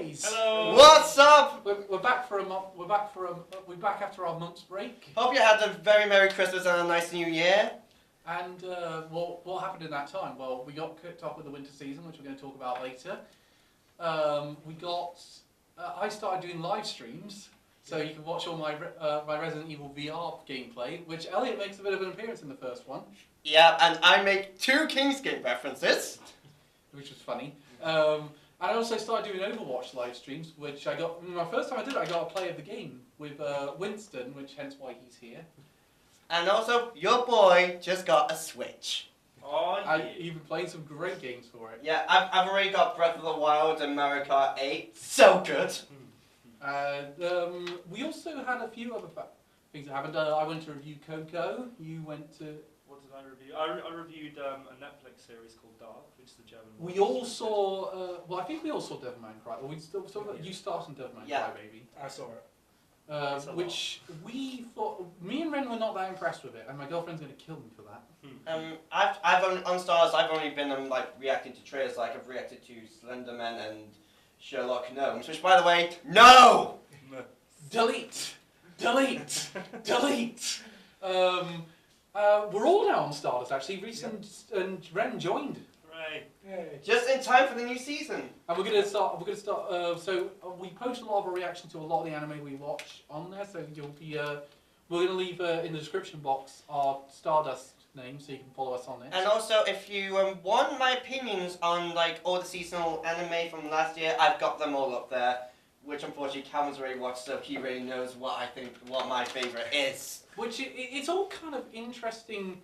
boys. Hello. What's up? We're back for a month. We're back after our month's break. Hope you had a very Merry Christmas and a nice New Year. And what happened in that time? Well, we got kicked off with the winter season, which we're going to talk about later. I started doing live streams, so you can watch all my Resident Evil VR gameplay, which Elliot makes a bit of an appearance in the first one. Yeah, and I make 2 King's Gate references. Which was funny. I also started doing Overwatch live streams, which I got, my first time I did it, I got a play of the game with Winston, which hence why he's here. And also, your boy just got a Switch. Oh, yeah. You've been playing some great games for it. Yeah, I've already got Breath of the Wild and Mario Kart 8. So good. We also had a few other things that happened. I went to review Coco. You went to... What did I review? I reviewed a Netflix series called Dark, which is the German one. We all saw... well, I think we all saw Devilman Cry. Well, you started Devilman Cry, baby. I saw it. Which we thought... Me and Ren were not that impressed with it, and my girlfriend's going to kill me for that. I've only, on Stars, I've only been like reacting to trailers. Like I've reacted to Slenderman and Sherlock Gnomes, which, by the way, no. Delete! Delete! Delete! We're all now on Stardust actually. Reese and Ren joined. Right. Yay. Just in time for the new season. And we're gonna start. So we post a lot of our reaction to a lot of the anime we watch on there. So you'll be. We're gonna leave in the description box our Stardust name, so you can follow us on it. And also, if you want my opinions on like all the seasonal anime from last year, I've got them all up there. Which unfortunately Calvin's already watched, so he really knows what I think, what my favourite is. Which it's all kind of interesting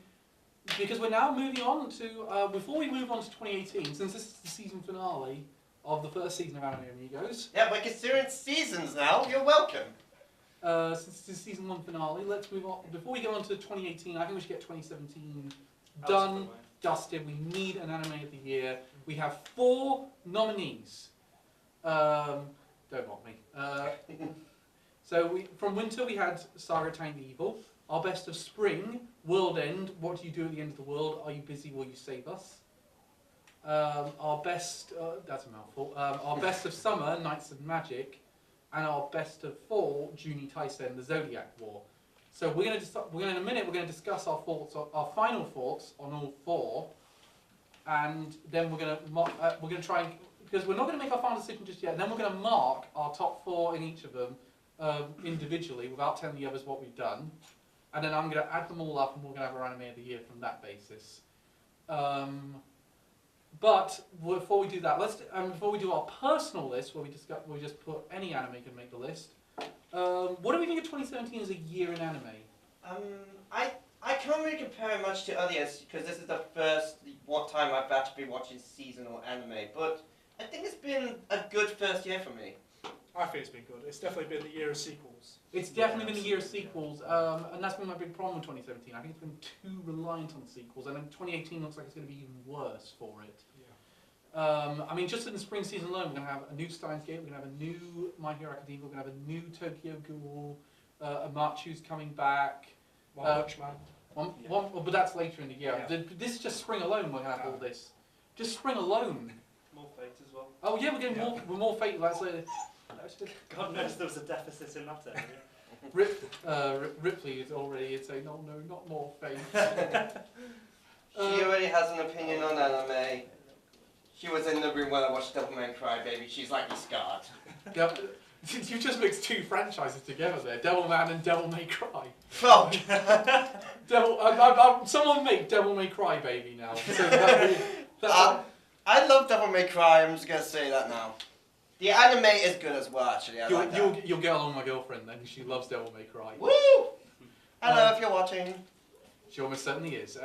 because we're now moving on to before we move on to 2018, since this is the season finale of the first season of Anime Amigos. Yeah, we're considering seasons now. You're welcome. Since this is season 1 finale, let's move on. Before we go on to 2018, I think we should get 2017 done, dusted. We need an Anime of the Year. We have 4 nominees. Don't mock me. So from winter we had Saga, Tanya the Evil. Our best of spring, WorldEnd. What do you do at the end of the world? Are you busy? Will you save us? Our best, that's a mouthful. Our best of summer, Knights of Magic, and our best of fall, Juuni Taisen, the Zodiac War. So in a minute we're going to discuss our thoughts, our final thoughts on all 4, and then we're going to try and, because we're not going to make our final decision just yet. And then we're going to mark our top 4 in each of them individually, without telling the others what we've done. And then I'm going to add them all up, and we're going to have our Anime of the Year from that basis. But before we do that, before we do our personal list, where we just put any anime can make the list. What do we think of 2017 as a year in anime? I can't really compare it much to others because this is the first time I've actually been watching seasonal anime, but I think it's been a good first year for me. I think it's been good. It's definitely been the year of sequels. It's definitely been a year of sequels, and that's been my big problem with 2017. I think it's been too reliant on sequels, and then 2018 looks like it's going to be even worse for it. Yeah. I mean, just in the spring season alone, we're going to have a new Steins Gate, we're going to have a new My Hero Academia, we're going to have a new Tokyo Ghoul, Amatsu's coming back. One Punch Man. But that's later in the year. Yeah. This is just spring alone we're going to have all this. Just spring alone. More Fate as well. Oh yeah, we're getting more Fate. God knows there was a deficit in that area. Ripley is already saying, no, not more Fate. She already has an opinion on anime. She was in the room when I watched Devilman Cry, baby. She's like scarred. You just mixed 2 franchises together there, Devilman and Devil May Cry. Fuck! Someone make Devil May Cry baby now. So I love Devil May Cry, I'm just gonna say that now. The anime is good as well, actually. You'll get along with my girlfriend then, she loves Devil May Cry. Woo! Hello, if you're watching. She almost certainly is.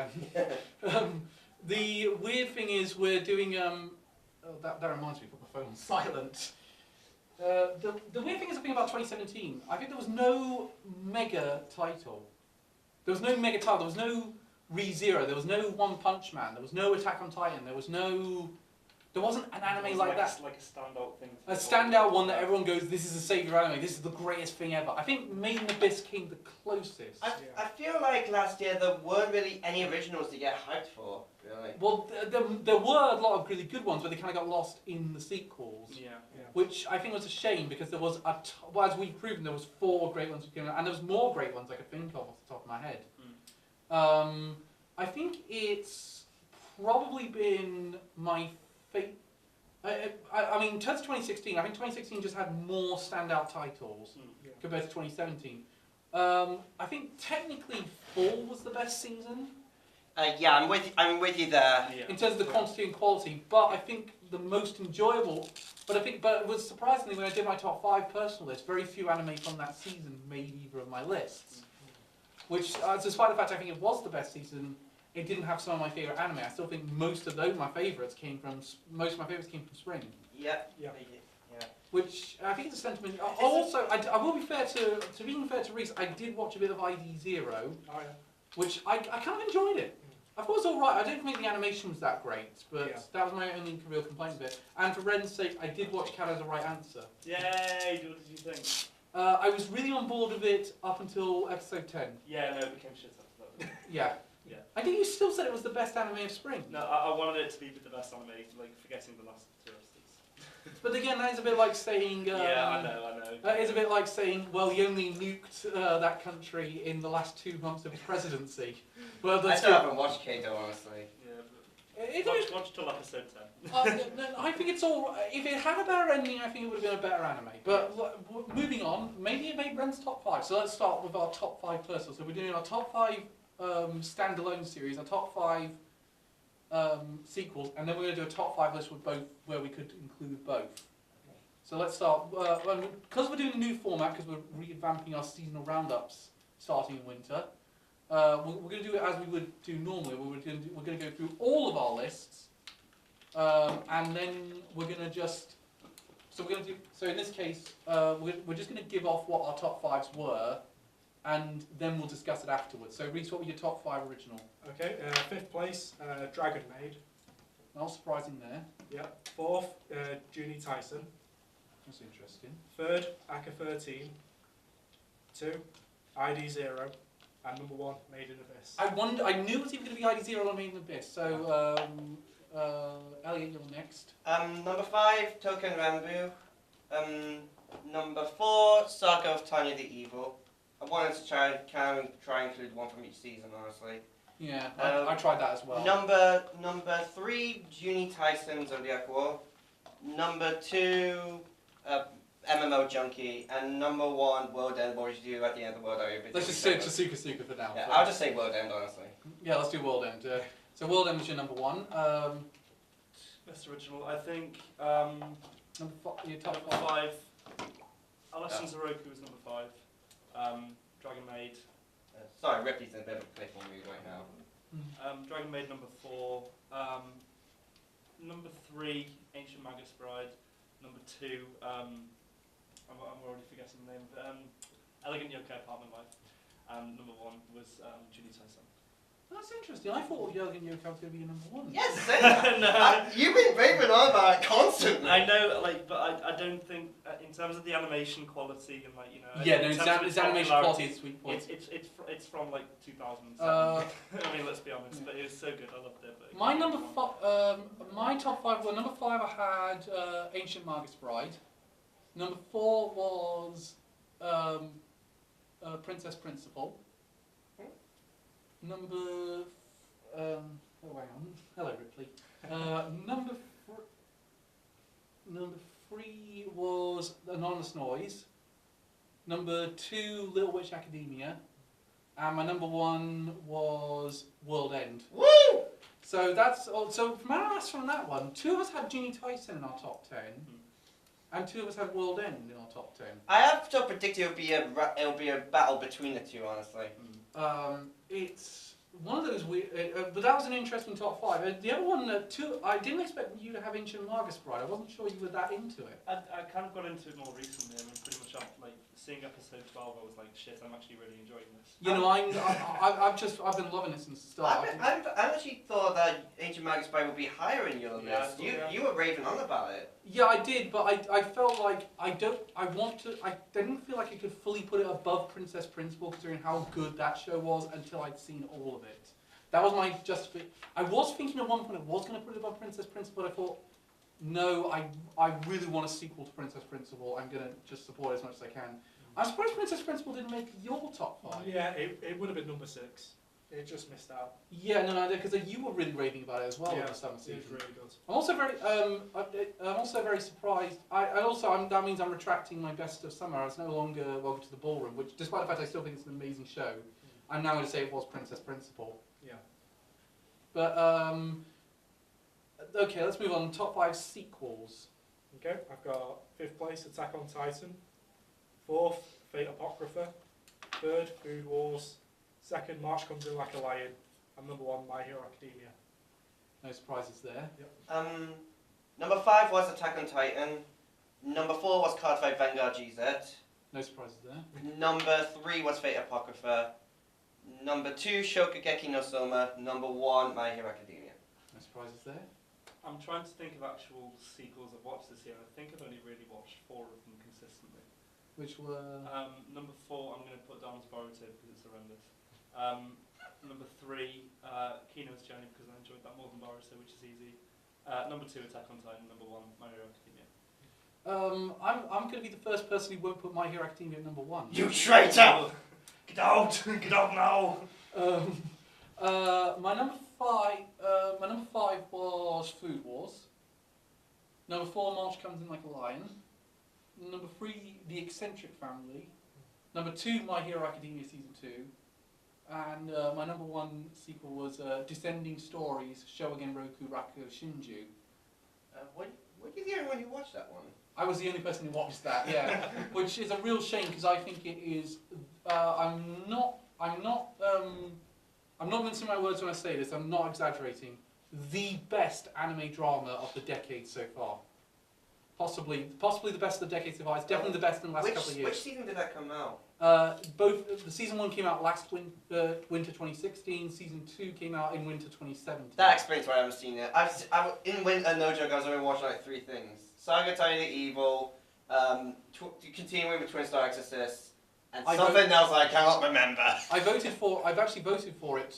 The weird thing is we're doing, that reminds me, put my phone on silent. The weird thing is the thing about 2017, I think there was no mega title. There was no mega title, there was no ReZero, there was no One Punch Man, there was no Attack on Titan, there was no There wasn't an anime It's like that. Like a standout thing. A standout one that everyone goes, this is a savior anime, this is the greatest thing ever. I think Made in Abyss came the closest. I feel like last year there weren't really any originals to get hyped for, really. Well, there were a lot of really good ones, but they kind of got lost in the sequels. Yeah. Which I think was a shame because there was, well, as we've proven, there was 4 great ones, and there was more great ones I could think of off the top of my head. I think it's probably been my fate. I mean, in terms of 2016, I think 2016 just had more standout titles compared to 2017. I think technically fall was the best season. Yeah, I'm with you there. Yeah. In terms of the quantity and quality, but I think the most enjoyable. But it was surprisingly when I did my top 5 personal list, very few anime from that season made either of my lists. Which, despite the fact I think it was the best season, it didn't have some of my favourite anime. I still think most of my favourites came from spring. Yeah. Which I think is a sentiment. Also, I will be fair to being fair to Reese. I did watch a bit of ID0, Oh, yeah. which I kind of enjoyed it. I thought it was alright. I don't think the animation was that great, but that was my only real complaint with it. And for Ren's sake, I did watch Cat as a Right Answer. Yay! What did you think? I was really on board with it up until episode 10. Yeah, no, it became shit after that. Yeah. Yeah. I think you still said it was the best anime of spring. No, I wanted it to be the best anime, like forgetting the last two episodes. But again, that is a bit like saying... yeah, I know. That is a bit like saying, well, he only nuked that country in the last 2 months of his presidency. Well, I still haven't watched Kato, honestly. Yeah, watch till episode 10. I think it's all... If it had a better ending, I think it would have been a better anime. But moving on, maybe it made Ren's top 5. So let's start with our top 5 personal. So we're doing our top 5 standalone series, our top 5 sequels, and then we're going to do a top 5 list with both, where we could include both. So let's start, because we're doing a new format, because we're revamping our seasonal roundups starting in winter, we're going to do it as we would do normally. We're going to go through all of our lists, and then we're going to just, so in this case, we're just going to give off what our top 5s were, and then we'll discuss it afterwards. So Reese, what were your top 5 original? Okay, 5th place, Dragon Maid. Not surprising there. Yeah. 4th, Juuni Taisen. That's interesting. 3rd, Aka 13. 2, ID0. And number 1, Made in Abyss. I knew it was either going to be ID0 or Made in Abyss. So, Elliot, you're next. Number 5, Token Rambu. Number 4, Saga of Tanya the Evil. I wanted to try and include one from each season, honestly. Yeah, I tried that as well. Number 3, Juuni Taisen Zodiac War. Number 2, MMO Junkie. And number 1, WorldEnd. What would you do at the end of the world? Let's just say Suka for now. Yeah, I'll just say WorldEnd, honestly. Yeah, let's do WorldEnd. So WorldEnd was your number 1. Best original, I think. Your top Number 5. 5. Alison Zoroku was number 5. Dragon Maid. Sorry, Ripley's in a bit of a playful mood right now. Dragon Maid number 4. Number 3, Ancient Magus Bride. Number 2, I'm already forgetting the name. Elegant Yokai Apartment Life. And number 1 was Juuni Taisen. That's interesting. I thought Elegant Yokai was going to be your number 1. Yes, you've been raving on about it constantly. I know, but I don't think in terms of the animation quality and Yeah, no, its animation quality is sweet point. It's from 2007. I mean, let's be honest, but it was so good. I loved it. But My my top 5 were number 5. I had Ancient Magus Bride. Number 4 was Princess Principal. Number oh hang on. Hello Ripley. Number 3 was Anonymous Noise. Number 2, Little Witch Academia. And my number 1 was WorldEnd. Woo! So that's so from that one, 2 of us had Juuni Taisen in our top 10, and 2 of us had WorldEnd in our top 10. I have to predict it'll be a battle between the two, honestly. one of those weird, but that was an interesting top 5. The other one, I didn't expect you to have Ancient Magus Bride. I wasn't sure you were that into it. I kind of got into it more recently. I mean, pretty much after like seeing episode 12, I was like, shit, I'm actually really enjoying this. You know, I've been loving it since the start. I actually thought that Ancient Magus Bride would be higher in your Yeah, list. yeah. You were raving on about it. Yeah, I did, but I felt like I didn't feel like I could fully put it above Princess Principal, considering how good that show was until I'd seen all of it. That was my justification. I was thinking at one point I was going to put it above Princess Principal, but I thought, no, I really want a sequel to Princess Principal. I'm going to just support it as much as I can. I'm surprised Princess Principal didn't make your top 5. Yeah, it would have been number 6. It just missed out. Yeah, no, because you were really raving about it as well in the summer It season. was really good. I'm also very surprised. That means I'm retracting my best of summer. It's no longer Welcome to the Ballroom, which, despite the fact I still think it's an amazing show, I'm now going to say it was Princess Principal. Yeah. But okay, let's move on. Top 5 sequels. Okay, I've got 5th place, Attack on Titan. 4th, Fate Apocrypha. 3rd, Food Wars. 2nd, March Comes In Like a Lion. And number 1, My Hero Academia. No surprises there. Number 5 was Attack on Titan. Number 4 was Cardfight Vanguard GZ. No surprises there. Number 3 was Fate Apocrypha. Number 2, Shokugeki no Soma. Number 1, My Hero Academia. No surprises there. I'm trying to think of actual sequels I've watched this year. I think I've only really watched 4 of them consistently. Which were... Number 4, I'm going to put down as Boruto because it's horrendous. Number 3, Kino's Journey because I enjoyed that more than Boruto, which is easy. Number 2, Attack on Titan. Number 1, My Hero Academia. I'm going to be the first person who won't put My Hero Academia at number 1. You traitor! Get out! Get out now! My number 5 was Food Wars. Number 4, March Comes In Like a Lion. Number 3, The Eccentric Family. Number 2, My Hero Academia Season 2. And my number 1 sequel was Descending Stories, Shogen Roku Raku Shinju. Were you the only one who watched that one? I was the only person who watched that, yeah. Which is a real shame because I think it is. I'm not mincing my words when I say this. I'm not exaggerating. The best anime drama of the decade so far. Possibly the best of the decade so far. It's definitely the best in the last couple of years. Which season did that come out? Both the season 1 came out last winter 2016. Season 2 came out in winter 2017. That explains why I haven't seen it. In winter, no joke, I was only watching like 3 things. Saga Tiny Evil, continuing with Twin Star Exorcist, and something else I cannot remember. I've actually voted for it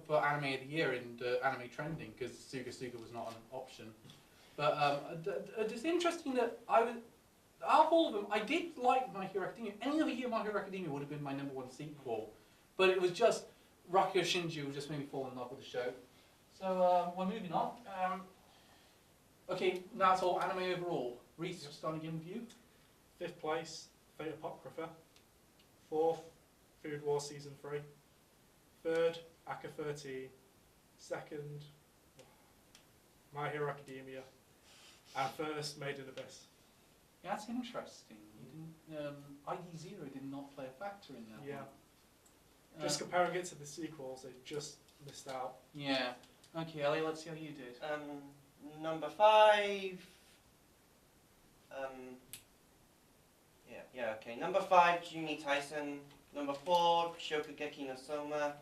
for Anime of the Year in Anime Trending because Suga Suga was not an option. But it's interesting that out of all of them, I did like My Hero Academia. Any other year, My Hero Academia would have been my number 1 sequel. But it was just Rakugo Shinju just made me fall in love with the show. So we're moving on. Okay, now it's all anime overall. Reese, starting again with you. 5th place, Fate Apocrypha. 4th, Food Wars Season 3. 3rd, Aka 13. 2nd, My Hero Academia. And 1st, Made in Abyss. Yeah, that's interesting. You didn't, ID Zero did not play a factor in that. Yeah. One. Just comparing it to the sequels, they just missed out. Yeah. Okay, Ellie, let's see how you did. Number 5. Okay. Number 5, Juuni Taisen. Number 4, Shokugeki no Soma.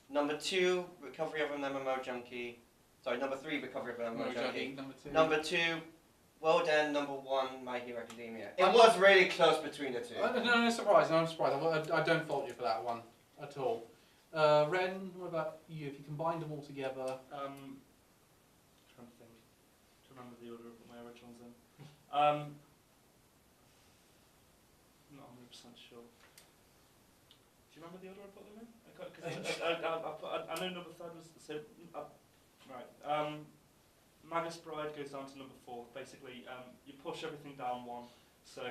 Number 2, Recovery of an MMO Junkie. Sorry, number 3, Recovery of an MMO Junkie. Number 2. Number 2, WorldEnd. Number 1, My Hero Academia. It was really close between the 2. No surprise. I don't fault you for that one at all. Ren, what about you? If you combined them all together. Trying to think. To remember the order of my originals in. Not 100% sure. Do you remember the order I put them in? I know number 3rd was so. Right. Magus Bride goes down to number 4. Basically, you push everything down 1. So,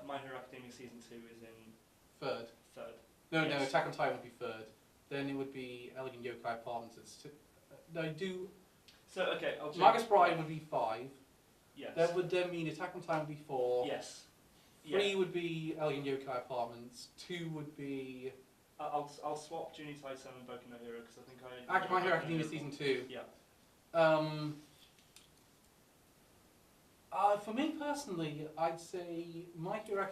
My Hero Academia Season 2 is in 3rd. 3rd. No, Yes. Attack on Titan would be 3rd. Then it would be Elegant Yokai Apartments. So okay, I'll change. Magus Bride would be 5. Yes. That would then mean Attack on Titan would be 4. Yes. 3 would be Elegant Yokai Apartments. 2 would be I'll swap Juuni Taisen and Boku no Hero because I think My Hero Academia Season 2. Yeah. For me personally, I'd say My Hero.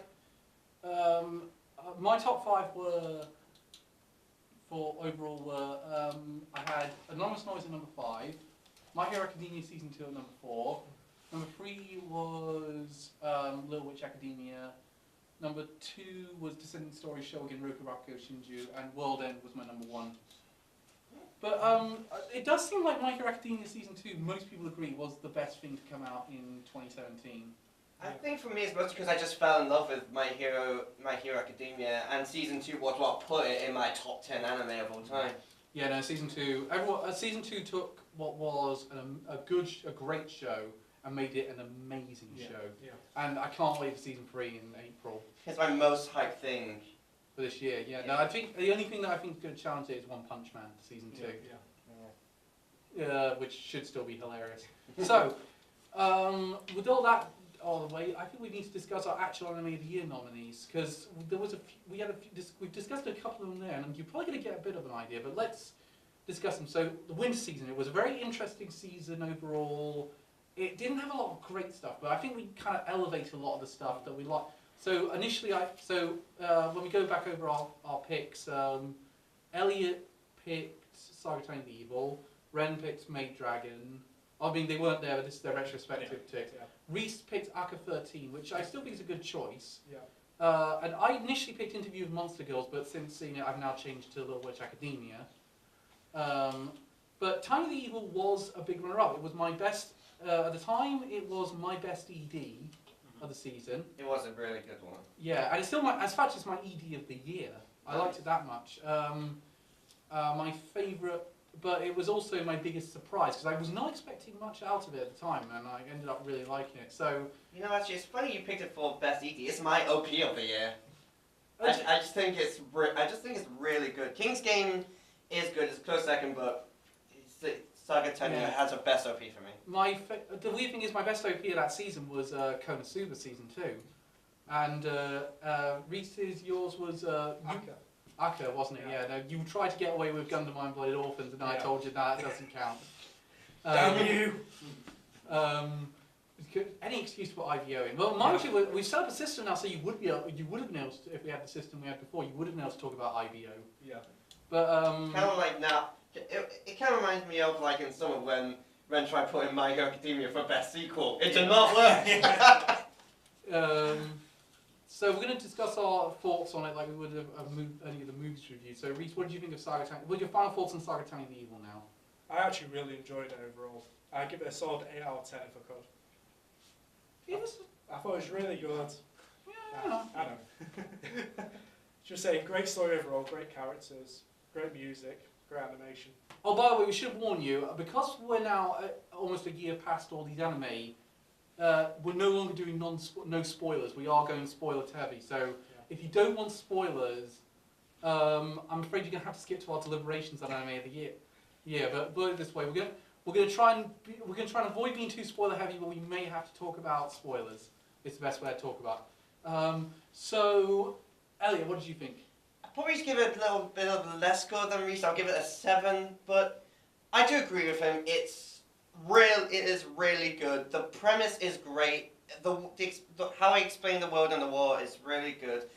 My top 5 were for overall were I had Anonymous Noise at number 5, My Hero Academia Season 2 at number 4, number 3 was Little Witch Academia, number 2 was Descending Story Shogun Rokuroku Shinju, and WorldEnd was my number 1. But it does seem like My Hero Academia Season 2, most people agree, was the best thing to come out in 2017. I think for me it's mostly because I just fell in love with My Hero Academia, and Season 2 was what put it in my top 10 anime of all time. Yeah, no, Season 2, Season 2 took what was a great show and made it an amazing show. Yeah. And I can't wait for Season 3 in April. It's my most hyped thing. For this year, yeah. No, I think the only thing that I think is going to challenge it is One Punch Man Season 2. Which should still be hilarious. So, with all that all the way, I think we need to discuss our actual Anime of the Year nominees, because there was we've discussed a couple of them there, and you're probably going to get a bit of an idea, but let's discuss them. So, the winter season, it was a very interesting season overall. It didn't have a lot of great stuff, but I think we kind of elevated a lot of the stuff that we like. So, initially, when we go back over our picks, Elliot picked Saga Tanya the Evil, Ren picked Maid Dragon. I mean, they weren't there, but this is their retrospective pick. Yeah. Reese picked Aka 13, which I still think is a good choice. Yeah. And I initially picked Interview with Monster Girls, but since seeing it, I've now changed to Little Witch Academia. But Tiny the Evil was a big runner-up. It was my best, at the time, it was my best ED of the season. It was a really good one. Yeah, and it's still as fact it's my ED of the year. I liked it that much. My favourite, but it was also my biggest surprise because I was not expecting much out of it at the time, and I ended up really liking it. So you know, actually, it's funny you picked it for best ED. It's my OP of the year. I just think it's really good. King's Game is good. It's a close second, but Saga Tanya has a best OP for me. The weird thing is, my best OP of that season was Konosuba Season 2. And Reese's, yours was Aka, wasn't it? Yeah. No, you tried to get away with Gundam Mind Blooded Orphans, and I told you that doesn't count. Damn you! Any excuse for IVOing. Well, mind you, we've set up a system now, so you would have been able to, if we had the system we had before, you would have been able to talk about IVO. Yeah. But kind of like now, it kind of reminds me of like in summer when Ren tried putting My Hero Academia for best sequel. It did not work. So we're going to discuss our thoughts on it like we would have any of the movies review. So Reese, what did you think of Saga Tanya? What are your final thoughts on Saga Tanya the Evil now? I actually really enjoyed it overall. I give it a solid 8 out of 10 if I could. I thought it was really good. Yeah. I know. Just saying, great story overall, great characters, great music, great animation. Oh, by the way, we should warn you, because we're now almost a year past all these anime, we're no longer doing no spoilers. We are going spoiler heavy. So if you don't want spoilers, I'm afraid you're going to have to skip to our deliberations on anime of the year. Yeah, but put it this way, we're going to try and avoid being too spoiler heavy, but we may have to talk about spoilers. It's the best way to talk about. So, Elliot, what did you think? I'd probably just give it a little bit of less score than Reese. I'll give it a 7, but I do agree with him. It is really good. The premise is great. How I explain the world and the war is really good.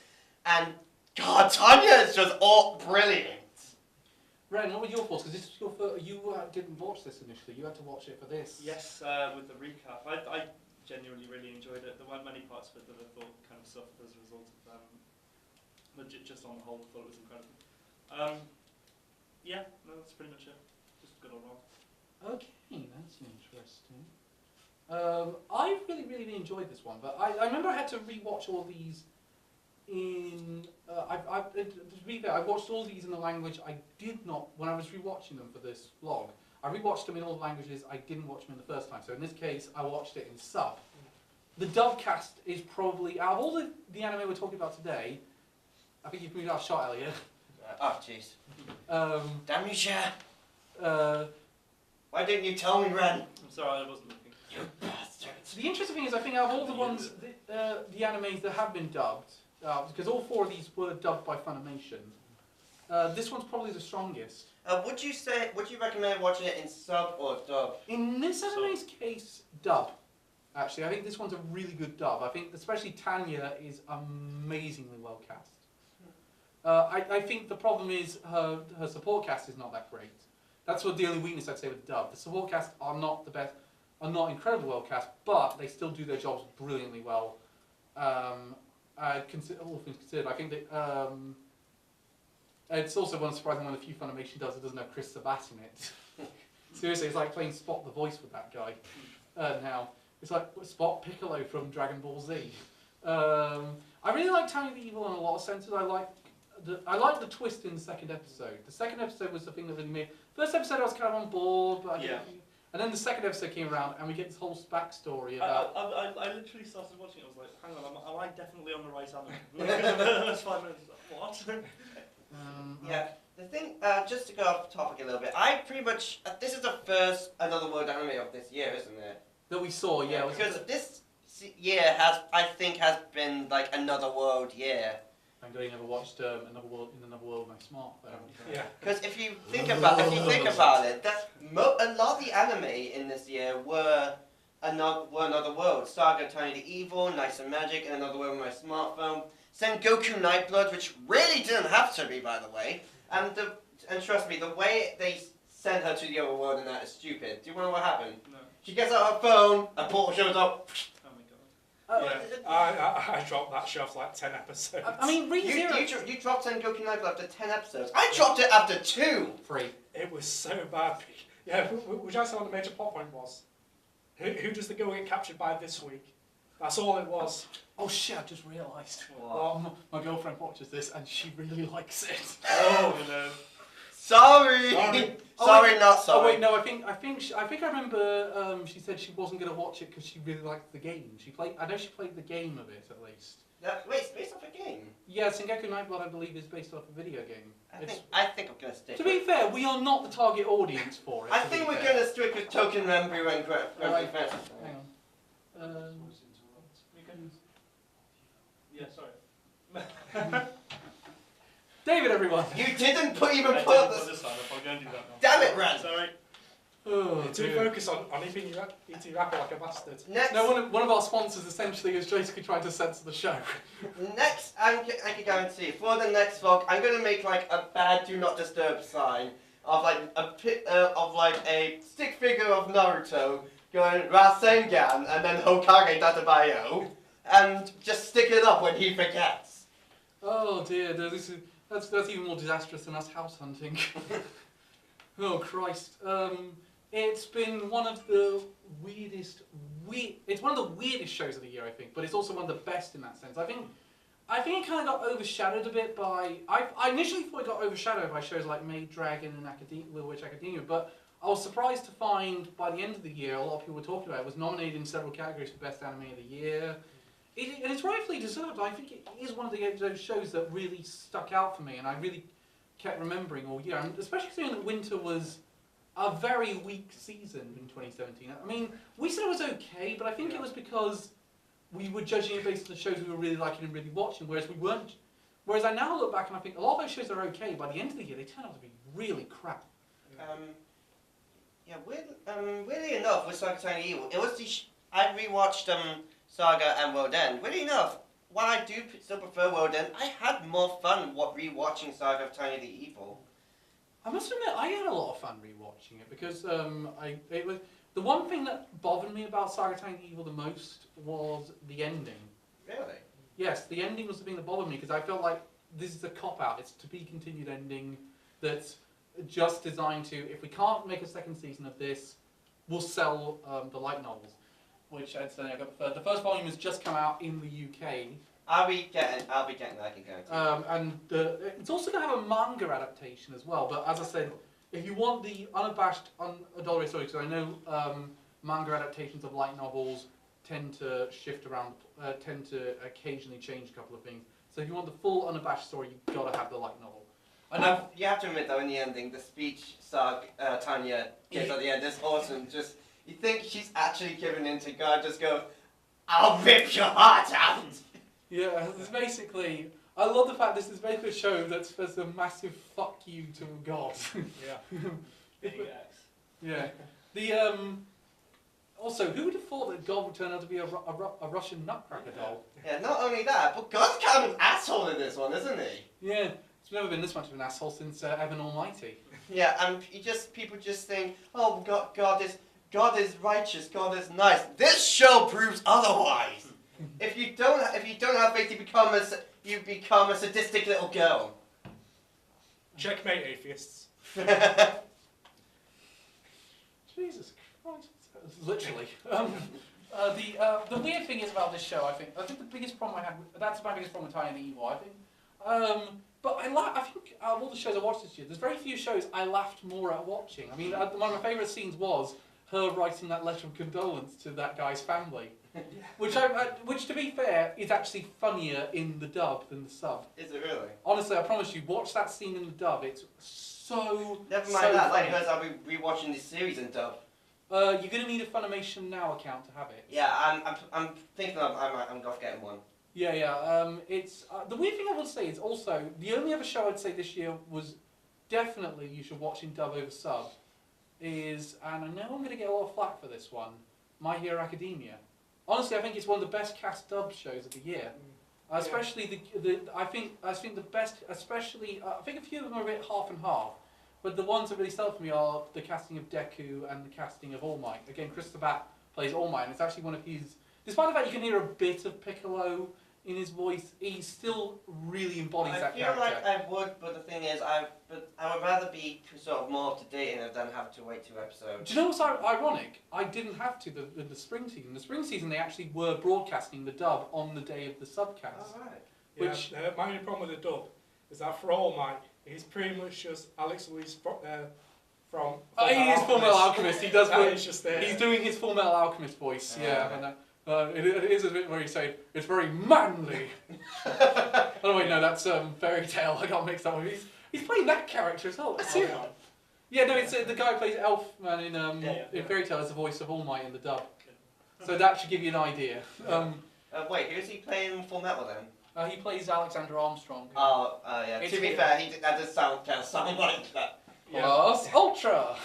And God, Tanya is just all brilliant. Ren, what were your thoughts? Because this was your first, you didn't watch this initially. You had to watch it for this. Yes, with the recap, I genuinely really enjoyed it. There weren't many parts of it that I thought kind of suffered as a result of but just on the whole, I thought it was incredible. Yeah, no, that's pretty much it. Just good all round. Okay, that's interesting. I really enjoyed this one, but I remember I had to rewatch all these in. To be fair, I watched all these in the language I did not when I was rewatching them for this vlog. I rewatched them in all the languages I didn't watch them in the first time. So in this case, I watched it in sub. The dub cast is probably out of all the anime we're talking about today. I think you've moved out of shot, Elliot. Oh jeez. Damn you, Cher. Why didn't you tell me, Ren? I'm sorry, I wasn't looking. You bastard. The interesting thing is, I think out of all the ones, the animes that have been dubbed, because all 4 of these were dubbed by Funimation, This one's probably the strongest. Would you recommend watching it in sub or dub? In this anime's case, dub. Actually, I think this one's a really good dub. I think especially Tanya is amazingly well cast. I think the problem is her support cast is not that great. That's what the only weakness I'd say with the dub. The support cast are not the best, are not incredibly well cast, but they still do their jobs brilliantly well. All things considered, I think that it's also one surprising one of the few Funimation does it doesn't have Chris Sabat in it. Seriously, it's like playing Spot the voice with that guy. Now it's like Spot Piccolo from Dragon Ball Z. I really like Tanya the Evil in a lot of senses. I like the twist in the second episode. The second episode was the thing that really made. First episode I was kind of on board, but and then the second episode came around and we get this whole backstory about. I literally started watching it. I was like, hang on, am I definitely on the right anime? That's 5 minutes. What? Yeah, the thing, just to go off topic a little bit, I pretty much, this is the first Another World anime of this year, isn't it? That we saw, yeah. Because this year has been like Another World year. I'm glad you never watched Another World in Another World on my smartphone. Yeah. Because if you think about it, that a lot of the anime in this year were Another World. Saga, Tanya the Evil, Nice and Magic, and Another World on my smartphone. Sengoku Nightblood, which really didn't have to be, by the way. And trust me, the way they sent her to the other world in that is stupid. Do you know what happened? No. She gets out her phone, a portal shows up. Oh my god. I dropped that show after like 10 episodes. I mean, ReZero. You dropped Sengoku Nightblood after 10 episodes. I dropped it after 2! 3. It was so bad. Yeah, would you say what the major plot point was? Who does the girl get captured by this week? That's all it was. Oh shit, I just realised. What? My girlfriend watches this and she really likes it. Oh no. Sorry! Sorry. Sorry, not sorry. Oh wait, no, I think I remember she said she wasn't going to watch it because she really liked the game. I know she played the game of it at least. Wait, it's based off a game? Yeah, Sengoku Nightblood I believe is based off a video game. I think I'm going to stick To be fair, we are not the target audience for it. I think we're going to stick with Token Renbu and Alright. Defense. Hang on. Yeah, sorry. David, everyone! You didn't even put Put this. this on. I'll go and do that now. Damn it, Ran! Sorry. Oh, Too dear. focused on eating rapper like a bastard. Next, No, one of our sponsors essentially is basically trying to censor the show. I can guarantee, for the next vlog, I'm going to make like a bad do not disturb sign of like a stick figure of Naruto going Rasengan and then Hokage Databayo and just stick it up when he forgets. Oh dear, that's even more disastrous than us house hunting. Oh Christ. It's been one of the weirdest shows of the year, I think, but it's also one of the best in that sense. I think it kind of got overshadowed a bit by. I initially thought it got overshadowed by shows like Maid Dragon and Little Witch Academia, but I was surprised to find by the end of the year a lot of people were talking about it. It was nominated in several categories for Best Anime of the Year. And it's rightfully deserved. I think it is one of those shows that really stuck out for me, and I really kept remembering all year, and especially considering that winter was a very weak season in 2017. I mean, we said it was okay, but I think it was because we were judging it based on the shows we were really liking and really watching, whereas we weren't. Whereas I now look back and I think a lot of those shows are okay. By the end of the year, they turn out to be really crap. Weirdly enough, with Saga Tiny Evil, it was I rewatched Saga and WorldEnd. Weirdly enough, while I do still prefer WorldEnd, I had more fun rewatching Saga of Tiny the Evil. I must admit, I had a lot of fun rewatching it because it was the one thing that bothered me about Saga Tiny Evil the most was the ending. Really? Yes, the ending was the thing that bothered me because I felt like this is a cop-out. It's a to-be-continued ending that's just designed to, if we can't make a second season of this, we'll sell the light novels, which I'd say I got the first volume has just come out in the UK. I'll be getting that, I can guarantee. And it's also going to have a manga adaptation as well. But as I said, if you want the unabashed, unadulterated story, because I know manga adaptations of light novels tend to shift around, tend to occasionally change a couple of things. So if you want the full unabashed story, you've got to have the light novel. I know. You have to admit though, in the ending, the speech Tanya gives at the end is awesome. Just, you think she's actually giving in to God, just go, I'll rip your heart out! Yeah, it's basically, I love the fact this is basically a show that's a massive fuck you to God. Yeah. Big X. Yeah. The also, who would have thought that God would turn out to be a Russian nutcracker doll? Yeah, not only that, but God's kind of an asshole in this one, isn't he? Yeah, it's never been this much of an asshole since Evan Almighty. Yeah, and people just think, oh, God is righteous, God is nice. This show proves otherwise. If you don't have faith, you become a sadistic little girl. Checkmate, atheists. Jesus Christ, literally. The weird thing is about this show, I think the biggest problem I had, that's my biggest problem with Tanya and the Evil, I think. But I think out of all the shows I watched this year, there's very few shows I laughed more at watching. I mean, one of my favourite scenes was her writing that letter of condolence to that guy's family. Which to be fair, is actually funnier in the dub than the sub. Is it really? Honestly, I promise you, watch that scene in the dub, it's so Never mind so that, funny. like, I'll be rewatching this series in dub. You're going to need a Funimation Now account to have it. Yeah, I'm thinking I'm going to get one. Yeah. It's the weird thing I will say is also the only other show I'd say this year was definitely you should watch in dub over sub is, and I know I'm going to get a lot of flack for this one, My Hero Academia. Honestly, I think it's one of the best cast dub shows of the year. Especially I think the best, especially I think a few of them are a bit half and half, but the ones that really sell for me are the casting of Deku and the casting of All Might. Again, Chris Sabat plays All Might, and it's actually one of his. Despite the fact you can hear a bit of Piccolo in his voice, he still really embodies that character. I feel like I would, but the thing is, I would rather be sort of more up to date in it than have to wait 2 episodes. Do you know what's ironic? I didn't have to the spring season. The spring season they actually were broadcasting the dub on the day of the subcast. Alright. Which my only problem with the dub is that for All Might, he's pretty much just Alex Louise from. He is Full Metal Alchemist. He does. That is just there. He's doing his Full Metal Alchemist voice. Yeah. It is a bit where you say it's very manly. Oh wait, no, that's Fairy Tail. I got mixed up with. He's playing that character as well. Yeah, no, it's the guy who plays Elfman in Fairy Tail as the voice of All Might in the dub. So that should give you an idea. Wait, who's he playing Full Metal then? He plays Alexander Armstrong. Yeah. It's To be fair, that does sound like that. Plus Ultra.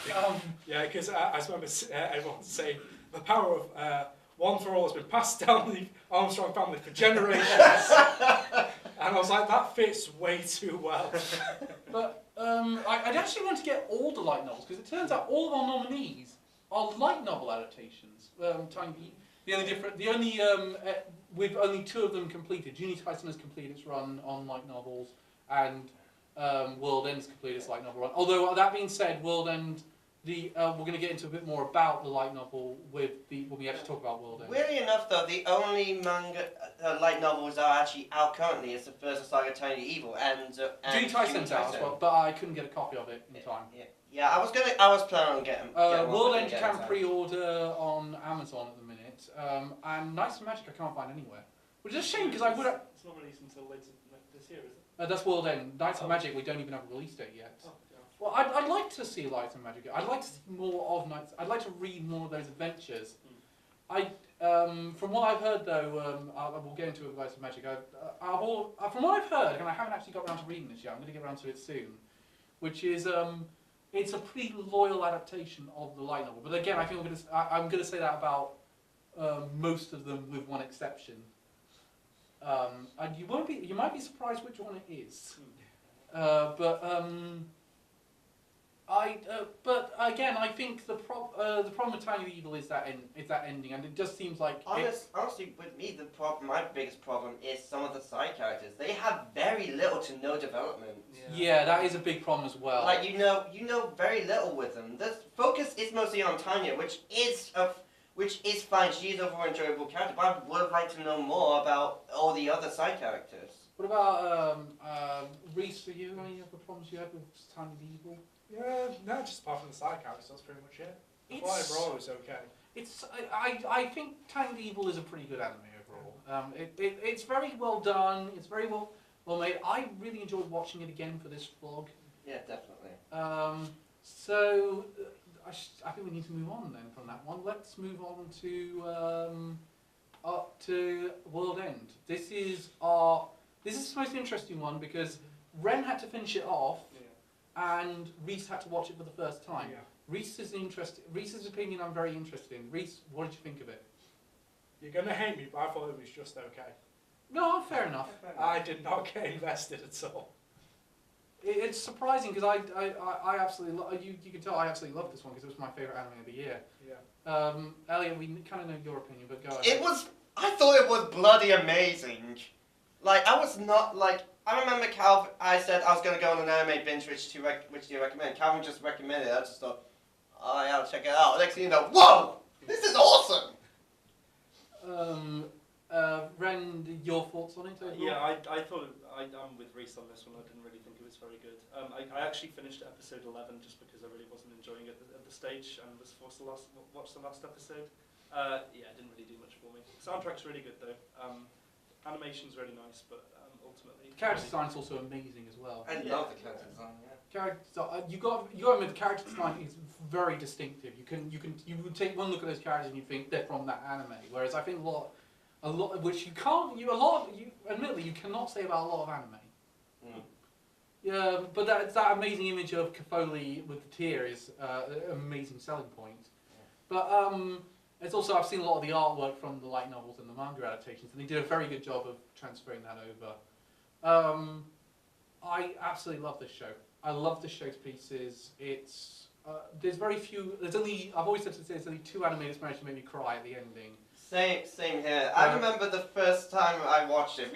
Yeah, because I remember everyone saying the power of One for All has been passed down the Armstrong family for generations. And I was like, that fits way too well. But I'd actually want to get all the light novels, because it turns out all of our nominees are light novel adaptations. With only 2 of them completed. Juuni Taisen has completed its run on light novels, and WorldEnd has completed its light novel run. Although that being said, WorldEnd, we're going to get into a bit more about the light novel when we actually talk about WorldEnd. Weirdly enough, though, the only manga light novels that are actually out currently is the first Saga, Tanya Evil, and Juuni Taisen's out as well, but I couldn't get a copy of it in time. Yeah, I was planning on getting one. WorldEnd you can pre-order on Amazon at the minute, and Knights of Magic I can't find anywhere, which is a shame because I would have. It's not released until later this year, is it? That's WorldEnd. Knights of Magic we don't even have a release date yet. Oh, yeah. Well, I'd like to see Light and Magic. I'd like to see more of Knights. I'd like to read more of those adventures. From what I've heard though, we'll get into it with Light and Magic. From what I've heard, and I haven't actually got around to reading this yet, I'm going to get around to it soon, which is it's a pretty loyal adaptation of the light novel. But again, I think I'm going to say that about most of them, with one exception. And you might be surprised which one it is. But again, I think the problem with Tiny the Evil is that ending, and it just seems like honestly, with me, my biggest problem is some of the side characters. They have very little to no development. Yeah, that is a big problem as well. Like you know very little with them. The focus is mostly on Tanya, which is fine. She is an overall enjoyable character, but I would like to know more about all the other side characters. What about Reese? For you, any other problems you had with Tiny the Evil? Yeah, no, just apart from the side characters, that's pretty much it. Overall, it was okay. I think Tiny the Evil is a pretty good anime overall. It's very well done. It's very well made. I really enjoyed watching it again for this vlog. Yeah, definitely. So I think we need to move on then from that one. Let's move on to WorldEnd. This This is the most interesting one because Ren had to finish it off, and Reese had to watch it for the first time. Yeah. Reese's opinion I'm very interested in. Reese, what did you think of it? You're gonna hate me, but I thought it was just okay. No, fair enough. I did not get invested at all. It's surprising because I absolutely you can tell I absolutely love this one because it was my favourite anime of the year. Yeah. Elliot, we kind of know your opinion, but go ahead. It was. I thought it was bloody amazing. Like I was not like. I remember Calvin. I said I was gonna go on an anime binge. Which do you recommend? Calvin just recommended it. I just thought, oh yeah, I'll check it out. Next thing you know, whoa, this is awesome. Ren, your thoughts on it? Overall? Yeah, I thought I'm with Reese on this one. I didn't really think it was very good. I actually finished episode 11 just because I really wasn't enjoying it at the stage and was forced to watch the last episode. Yeah, it didn't really do much for me. Soundtrack's really good though. Animation's really nice, but ultimately The character design's also amazing as well. I love the character design. Yeah. You got to admit the character design is very distinctive. You would take one look at those characters and you think they're from that anime. Whereas I think a lot of which you can't admittedly you cannot say about a lot of anime. Mm. Yeah, but that amazing image of Kafoli with the tear is an amazing selling point. But it's also I've seen a lot of the artwork from the light novels and the manga adaptations, and they did a very good job of transferring that over. I absolutely love this show. I love the show's pieces. It's there's very few. I've always said there's only 2 anime that's managed to make me cry at the ending. Same here. I remember the first time I watched it,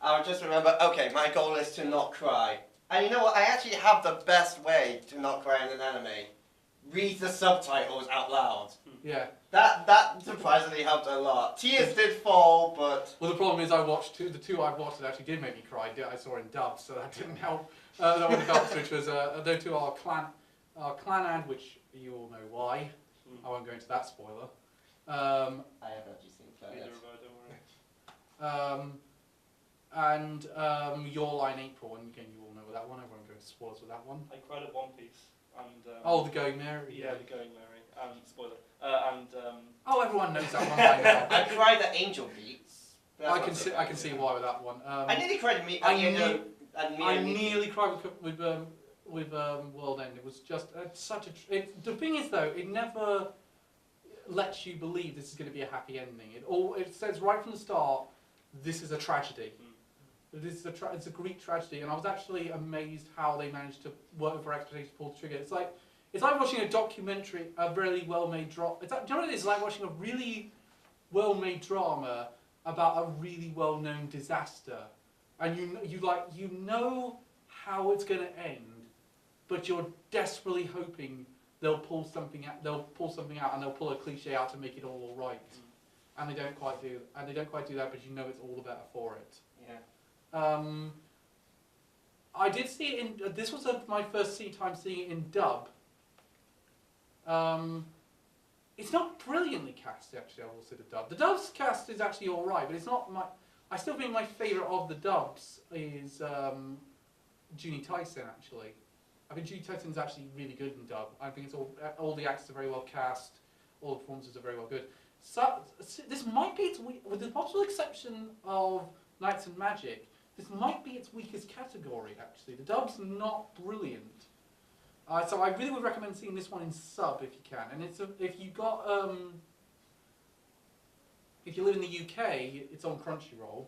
I would just remember, okay, my goal is to not cry. And you know what, I actually have the best way to not cry in an anime. Read the subtitles out loud. Yeah. That surprisingly helped a lot. Tears did fall, but... Well, the problem is the two I've watched that actually did make me cry. I saw in dub, so that didn't help. That one helped, which was those 2 are Clan Ad, which you all know why. I won't go into that spoiler. I haven't actually seen Neither Planet. have I, don't worry. And Your Line April, and again you all know that one. I won't go into spoilers with that one. I cried at One Piece and Oh, the Going Mary. yeah, the Going Mary. Spoiler. Oh, everyone knows that one by now. I cried at Angel Beats. I can see why with that one. I nearly cried at me. I nearly cried with WorldEnd. It was just such a. The thing is though, it never lets you believe this is going to be a happy ending. It says right from the start, this is a tragedy. It's a Greek tragedy, and I was actually amazed how they managed to work with our expectations to pull the trigger. It's like watching a documentary, a really well-made drama. Do you know what it is? It's like watching a really well-made drama about a really well-known disaster, and you know how it's going to end, but you're desperately hoping they'll pull something out. And they'll pull a cliche out to make it all right, and they don't quite do. And they don't quite do that, but you know it's all the better for it. Yeah. I did see it in. This was my first time seeing it in dub. It's not brilliantly cast actually. I will say the dub. The dub's cast is actually all right, but it's not my. I still think my favourite of the dubs is Juuni Taisen actually. I think Juuni Taisen is actually really good in dub. I think it's all the actors are very well cast, all the performances are very well good. So this might be with the possible exception of Knights and Magic. This might be its weakest category actually. The dub's not brilliant. So I really would recommend seeing this one in sub if you can. And if you live in the UK, it's on Crunchyroll.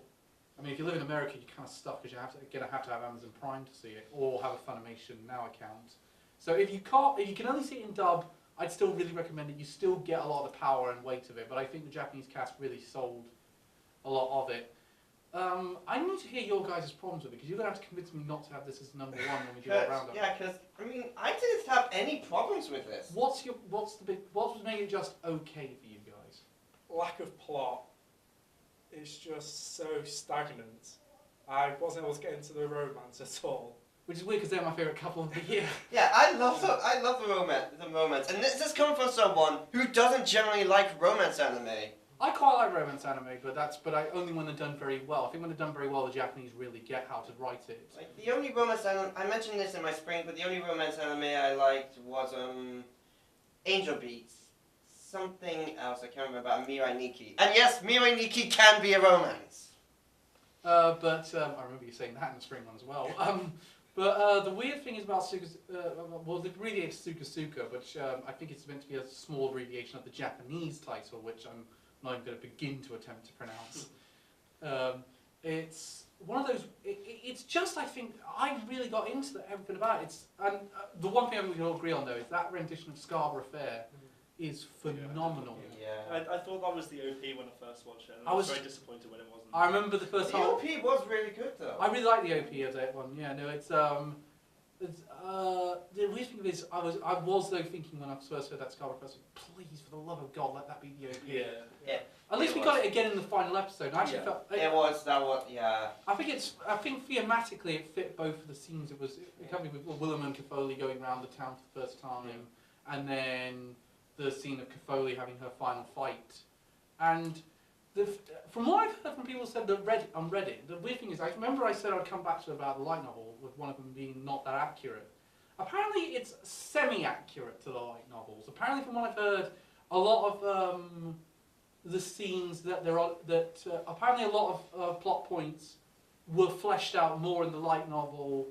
I mean, if you live in America, you're kind of stuck because you're gonna have to have Amazon Prime to see it, or have a Funimation Now account. So if you can only see it in dub, I'd still really recommend it. You still get a lot of the power and weight of it, but I think the Japanese cast really sold a lot of it. I need to hear your guys' problems with it, because you're going to have to convince me not to have this as number 1 when we do our roundup. Yeah, because, I mean, I didn't have any problems with this. What was making it just okay for you guys? Lack of plot. It's just so stagnant. I wasn't able to get into the romance at all. Which is weird because they're my favourite couple of the year. Yeah, I love the romance. And this is coming from someone who doesn't generally like romance anime. I quite like romance anime, but only when they're done very well. I think when they're done very well, the Japanese really get how to write it. Like, the only romance anime, I mentioned this in my spring, but the only romance anime I liked was Angel Beats. Something else I can't remember about Mirai Nikki. And yes, Mirai Nikki can be a romance. But I remember you saying that in the spring one as well. But the weird thing is about well, really it's Suka, which I think it's meant to be a small abbreviation of the Japanese title, which I'm not even going to begin to attempt to pronounce. It's one of those. It's just I think I really got into everything about it. And the one thing we can all agree on though is that rendition of Scarborough Fair is phenomenal. Yeah. I thought that was the OP when I first watched it, and I I was was- very disappointed when it wasn't. I remember the first The time. OP was really good though. I really like the OP of that one. Yeah, no, it's the weird thing is I was though thinking when I first heard that Scarborough Fair, please for the love of God let that be the OP. Yeah. At least It we got was. it again in the final episode. And I actually Yeah. felt. That was, yeah. I think thematically it fit both of the scenes. It was coming with Willem and Cafoli going around the town for the first time, and then the scene of Cafoli having her final fight. And from what I've heard from people who said on Reddit, the weird thing is, I remember I said I'd come back to about the light novel with one of them being not that accurate. Apparently it's semi-accurate to the light novels. Apparently from what I've heard, a lot of the scenes that apparently a lot of plot points were fleshed out more in the light novels.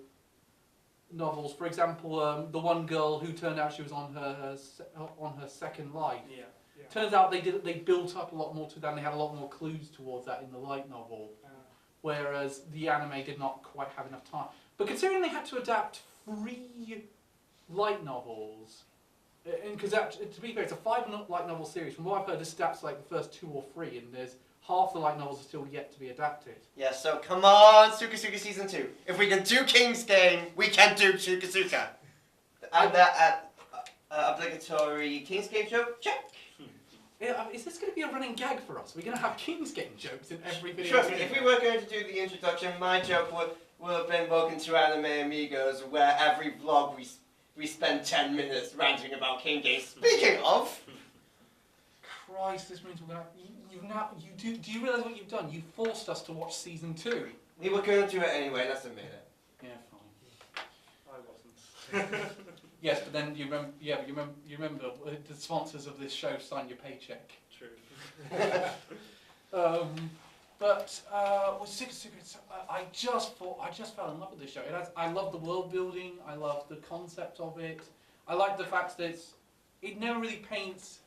For example, the one girl who turned out she was on her second life. Yeah. Turns out they built up a lot more to that, and they had a lot more clues towards that in the light novel, whereas the anime did not quite have enough time. But considering they had to adapt 3 light novels, and because to be fair, it's a 5 light novel series. From what I've heard, this adapts like the first 2 or 3, and there's half the light novels are still yet to be adapted. Yeah, so come on, Suka Season 2. If we can do King's Game, we can do Suka. And that obligatory King's Game joke, check. Yeah, is this going to be a running gag for us? Are we going to have King's Game jokes in every video? Trust me, if we were going to do the introduction, my joke would have been Welcome to Anime Amigos, where every vlog we spend 10 minutes ranting about King Game. Speaking of... Christ, this means we're going to... Do you realise what you've done? You forced us to watch season 2. We were going to do it anyway, let's admit it. Yeah, fine. I wasn't. Yes, but then you remember the sponsors of this show sign your paycheck. True. But with Suka, I just fell in love with this show. I love the world building. I love the concept of it. I like the fact that it never really paints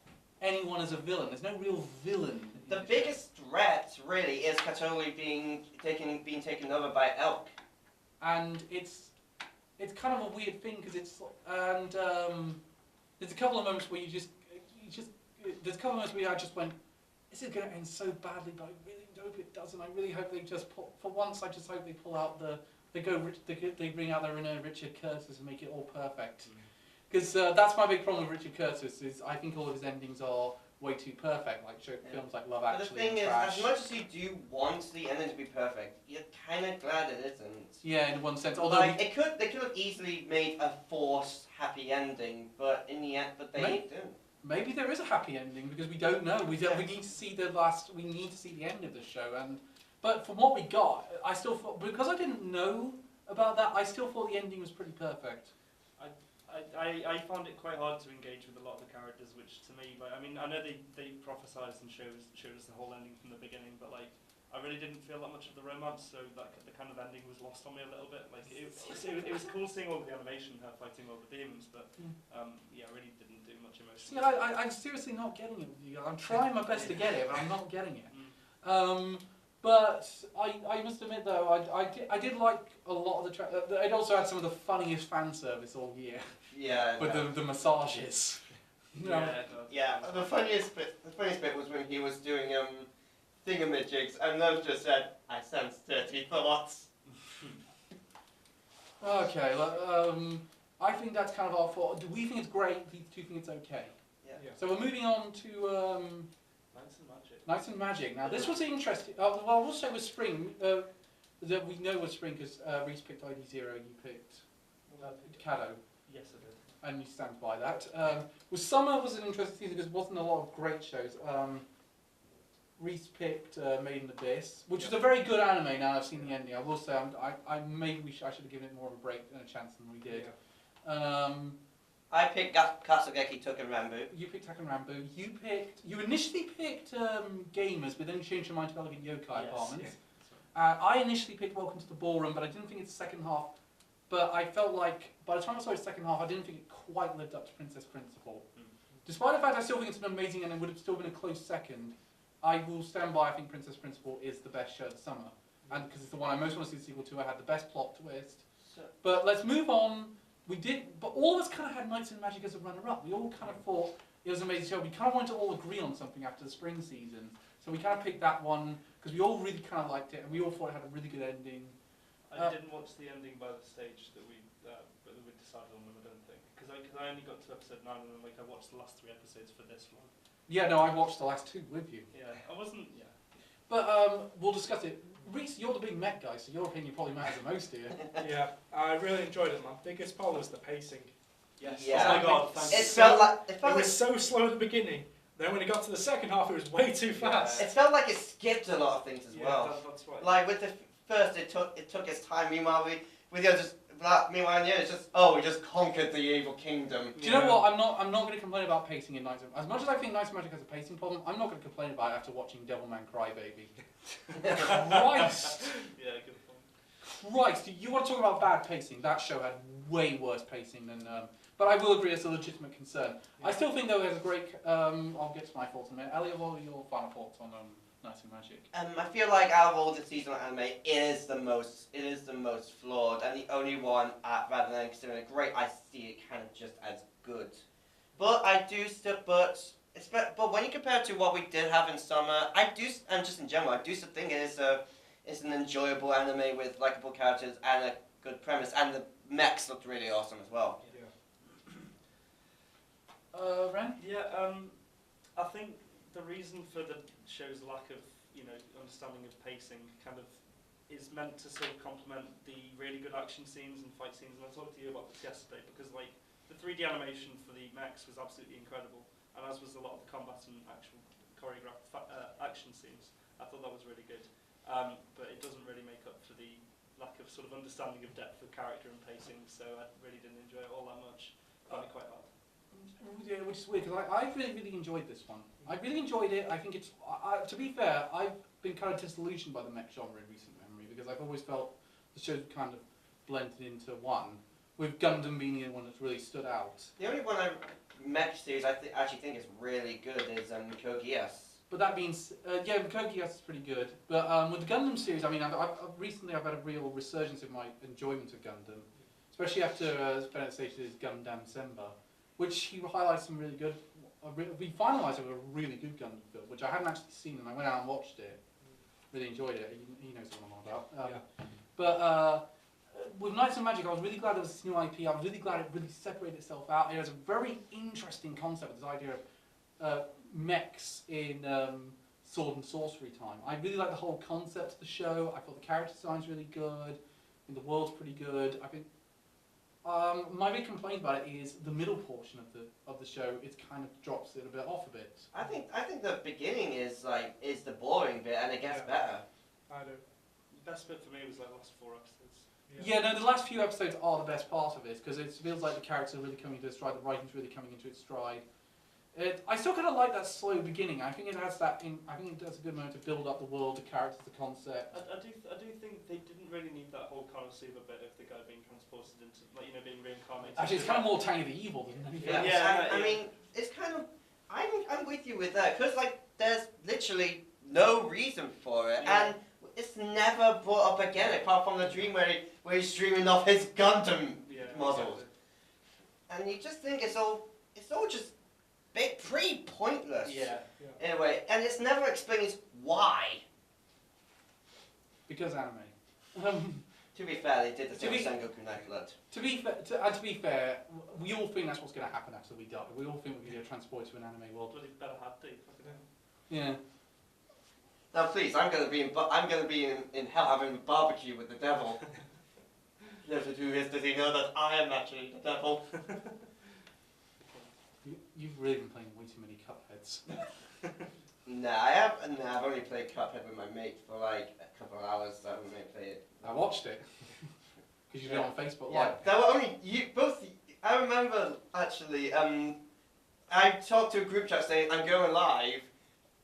anyone as a villain. There's no real villain. The biggest threat, really, is Katoli being taken over by Elk. And it's kind of a weird thing because there's a couple of moments where there's a couple of moments where I just went, this is going to end so badly, but I really hope it doesn't. I really hope they just for once. I just hope they pull out they bring out their inner Richard Curtis and make it all perfect. Because that's my big problem with Richard Curtis is I think all of his endings are way too perfect, like films like Love But the Actually thing and is, Trash. as much as you do want the ending to be perfect, you're kind of glad it isn't. Yeah, in one sense. Although Like, they could have easily made a forced happy ending, but in the end, they didn't. maybe there is a happy ending because we don't know. We need to see we need to see the end of the show. But from what we got, I still thought, because I didn't know about that, I still thought the ending was pretty perfect. I found it quite hard to engage with a lot of the characters, which to me, like, I mean, I know they prophesized and showed us the whole ending from the beginning, but like, I really didn't feel that much of the romance, so that the kind of ending was lost on me a little bit. Like, it was cool seeing all the animation, her fighting all the demons, but yeah, I really didn't do much emotion. See, I'm seriously not getting it with you. I'm trying my best to get it, but I'm not getting it. But I must admit though, I did like a lot of the track. It also had some of the funniest fan service all year. Yeah. With the massages. Yeah. The funniest bit was when he was doing thingamajigs, and those just said, "I sense dirty thoughts." Okay. I think that's kind of our fault. Do we think it's great? Do you think it's okay? Yeah. So we're moving on to Knights and Magic. Knights and Magic. Now this was interesting. Well, I will say with Spring, that we know with Spring because Reese picked ID0 and you picked Caddo. Yes, I did. And you stand by that. With Summer was an interesting season because there wasn't a lot of great shows. Reese picked Made in Abyss, which is a very good anime. Now I've seen the ending. I will say I should have given it more of a break and a chance than we did. I picked Kasugeki Token Rambu. You picked Taken Rambu. You initially picked Gamers, but then you changed your mind to Elegant Yokai Apartments. I initially picked Welcome to the Ballroom, but I didn't think its second half. But I felt like by the time I saw its second half, I didn't think it quite lived up to Princess Principal. Despite the fact I still think it's an amazing and it would have still been a close second, I will stand by. I think Princess Principal is the best show of the summer, and because it's the one I most want to see the sequel to. I had the best plot twist. But let's move on. We did, but all of us kind of had Knights and Magic as a runner-up. We all kind of thought it was an amazing show. We kind of wanted to all agree on something after the spring season, so we kind of picked that one because we all really kind of liked it, and we all thought it had a really good ending. I didn't watch the ending by the stage that we decided on them, I don't think. Because I only got to episode 9 and then I watched the last 3 episodes for this one. Yeah, no, I watched the last 2 with you. Yeah, I wasn't, yeah. But we'll discuss it. Reese, you're the big Met guy, so your opinion probably matters the most here. Yeah, I really enjoyed it. My biggest problem was the pacing. Yes. Yeah. Oh my god, thank It you. felt like It was so slow at the beginning. Then when it got to the second half, it was way too fast. it felt like it skipped a lot of things as Yeah, well. that's right. Like with the first, it took its time. Meanwhile, with the others, meanwhile, it's just we just conquered the evil kingdom. Do you know what? I'm not going to complain about pacing in Knights of... As much as I think Knights of Magic has a pacing problem, I'm not going to complain about it after watching Devilman Crybaby. Christ! Yeah, good point. Christ! You want to talk about bad pacing? That show had way worse pacing than... but I will agree it's a legitimate concern. Yeah. I still think though there's a great... I'll get to my thoughts in a minute. Elliot, what are your final thoughts on Knights of Magic? I feel like out of all the seasonal anime, it is the most flawed, and the only one, rather than considering it great, I see it kind of just as good. But I do still, but when you compare it to what we did have in summer, I do, and just in general, I do still think it's an enjoyable anime with likable characters and a good premise, and the mechs looked really awesome as well. Ren? Yeah, I think the reason for the show's lack of, understanding of pacing kind of is meant to sort of complement the really good action scenes and fight scenes. And I talked to you about this yesterday because, like, the 3D animation for the mechs was absolutely incredible, and as was a lot of the combat and actual choreographed action scenes. I thought that was really good, but it doesn't really make up for the lack of sort of understanding of depth of character and pacing. So I really didn't enjoy it all that much. Found it quite hard. Yeah, which is weird because I really enjoyed this one. I really enjoyed it. I think it's to be fair, I've been kind of disillusioned by the mech genre in recent memory because I've always felt the show kind of blended into one, with Gundam being the one that's really stood out. The only one mech series I actually think is really good is Code Geass. But that means, yeah, Code Geass is pretty good. But with the Gundam series, I mean, recently I've had a real resurgence in my enjoyment of Gundam, especially after Bennett Station's Gundam Semba, which he highlights some really good. We finalised it with a really good Gundam film, which I hadn't actually seen, and I went out and watched it. Really enjoyed it. He knows what I'm on about. Yeah. But with Knights of Magic, I was really glad there was this new IP. I was really glad it really separated itself out. It has a very interesting concept, this idea of mechs in sword and sorcery time. I really like the whole concept of the show. I thought the character design's really good, and the world's pretty good. I think my big complaint about it is the middle portion of the show. It kind of drops it a bit off a bit. I think the beginning is the boring bit, and it gets better. I do. The best bit for me was like the last 4 episodes. Yeah, no, the last few episodes are the best part of it because it feels like the characters are really coming into its stride, the writing's really coming into its stride. I still kind of like that slow beginning. I think it has that. I think it does a good moment to build up the world, the characters, the concept. I do think they didn't really need that whole Konosuba bit of the guy being transported into, like, being reincarnated. Actually, it's kind of more Tanya the Evil than anything else. Yeah. I mean, it's kind of. I'm with you with that because there's literally no reason for it, and it's never brought up again apart from the dream where he's dreaming of his Gundam models, and you just think it's all just pretty pointless. Yeah. Anyway, and it's never explained why. Because anime. To be fair, they did the To same be- with Sengoku Night Blood. To be fair, we all think that's what's going to happen after we die. We all think we're going to get transported to an anime world. Bloody better have to. Fucking hell. Yeah. Now, please, I'm gonna be in hell having a barbecue with the devil. Does he know that I am actually the devil? You've really been playing way too many Cupheads. I've only played Cuphead with my mate for like a couple of hours. So I haven't really played it. I watched it because you did it on Facebook Yeah, Live. there were only you both. I remember actually. I talked to a group chat saying I'm going live,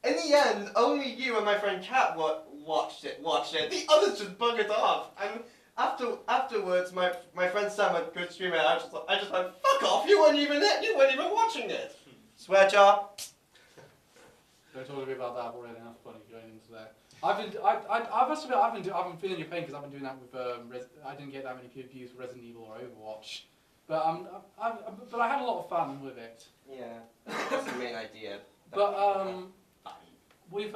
In the end, only you and my friend Kat watched it. The others just buggered off. And afterwards, my friend Sam had good stream it. I just went, fuck off! You weren't even watching it. Swear jar. Don't talk a bit about that. I've already enough funny going into there. I must admit, I've been feeling your pain because I've been doing that with I didn't get that many views for Resident Evil or Overwatch, but I had a lot of fun with it. Yeah, that's the main idea. But with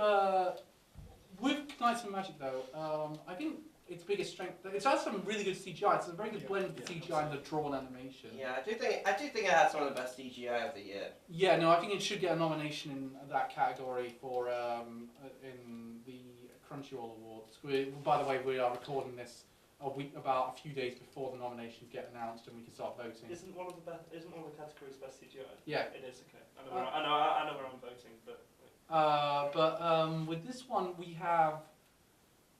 Knights and Magic though, I think its biggest strength, it has some really good CGI. It's a very good blend of CGI and the drawn animation. Yeah, I do think it had some of the best CGI of the year. Yeah, no, I think it should get a nomination in that category for in the Crunchyroll Awards. By the way, we are recording this about a few days before the nominations get announced, and we can start voting. Isn't one of the categories best CGI? Yeah, It is. Okay. I know where I'm voting, but. with this one we have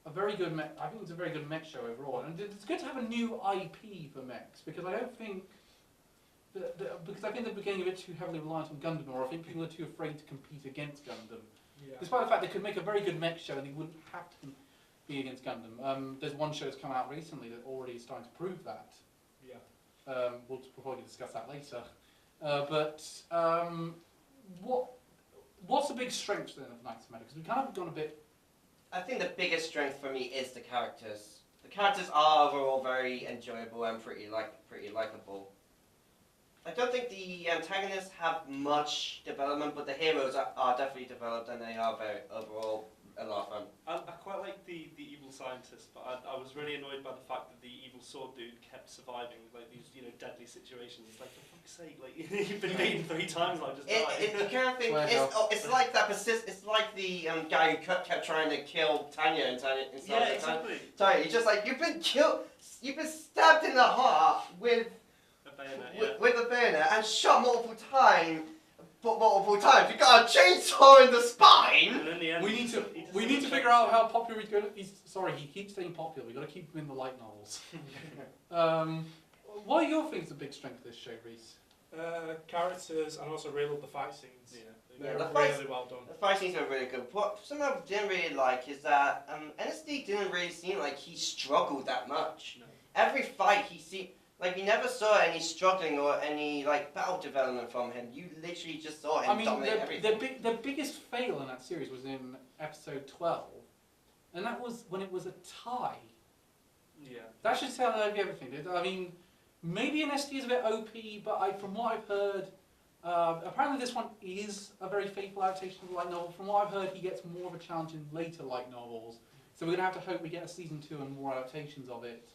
a very good I think it's a very good mech show overall, and it's good to have a new IP for mechs because I don't think because I think they're getting a bit too heavily reliant on Gundam, or I think people are too afraid to compete against Gundam. Yeah. Despite the fact they could make a very good mech show and they wouldn't have to be against Gundam. There's one show that's come out recently that already is starting to prove that. Yeah. We'll probably discuss that later. What's the big strength then of Knights of Magic? Because we've kind of gone a bit. I think the biggest strength for me is the characters. The characters are overall very enjoyable and pretty likable. I don't think the antagonists have much development, but the heroes are definitely developed and they are very overall a lot of fun. I quite like the evil scientist, but I was really annoyed by the fact that the evil sword dude kept surviving like these deadly situations. It's like, for fuck's sake, like you've been beaten 3 times, like just die. You kind of think it's like that It's like the guy who kept trying to kill Tanya in Tanya. Yeah, exactly. Tanya, you're just like, you've been stabbed in the heart with A bayonet, with a bayonet and shot multiple times. You got a chainsaw in the spine. And in the end, We need to figure out how popular he's going to. He keeps staying popular. We've got to keep him in the light novels. What are your things the big strength of this show, Reese? Characters and also really love the fight scenes. Yeah. They're the fights- really well done. The fight scenes are really good. What some of I didn't really like is that NSD didn't really seem like he struggled that much. No. Every fight he seemed like you never saw any struggling or any like battle development from him. You literally just saw him dominate everything. The biggest fail in that series was in episode 12, and that was when it was a tie. Yeah. That should tell you everything. I mean, maybe NSD is a bit OP, but from what I've heard, apparently this one is a very faithful adaptation of the light novel. From what I've heard, he gets more of a challenge in later light novels. So we're going to have to hope we get a season 2 and more adaptations of it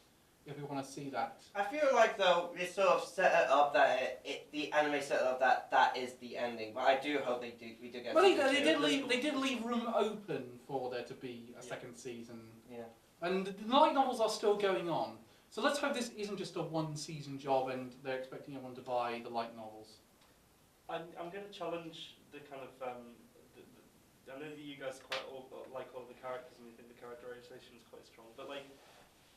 if we want to see that. I feel like though they sort of set it up that the anime set it up that is the ending, but I do hope we do get. Well, season 2. they did leave room open for there to be a second season. Yeah. And the light novels are still going on. So let's hope this isn't just a one-season job and they're expecting everyone to buy the light novels. I'm going to challenge the kind of. I know that you guys quite like all of the characters and you think the characterization is quite strong, but like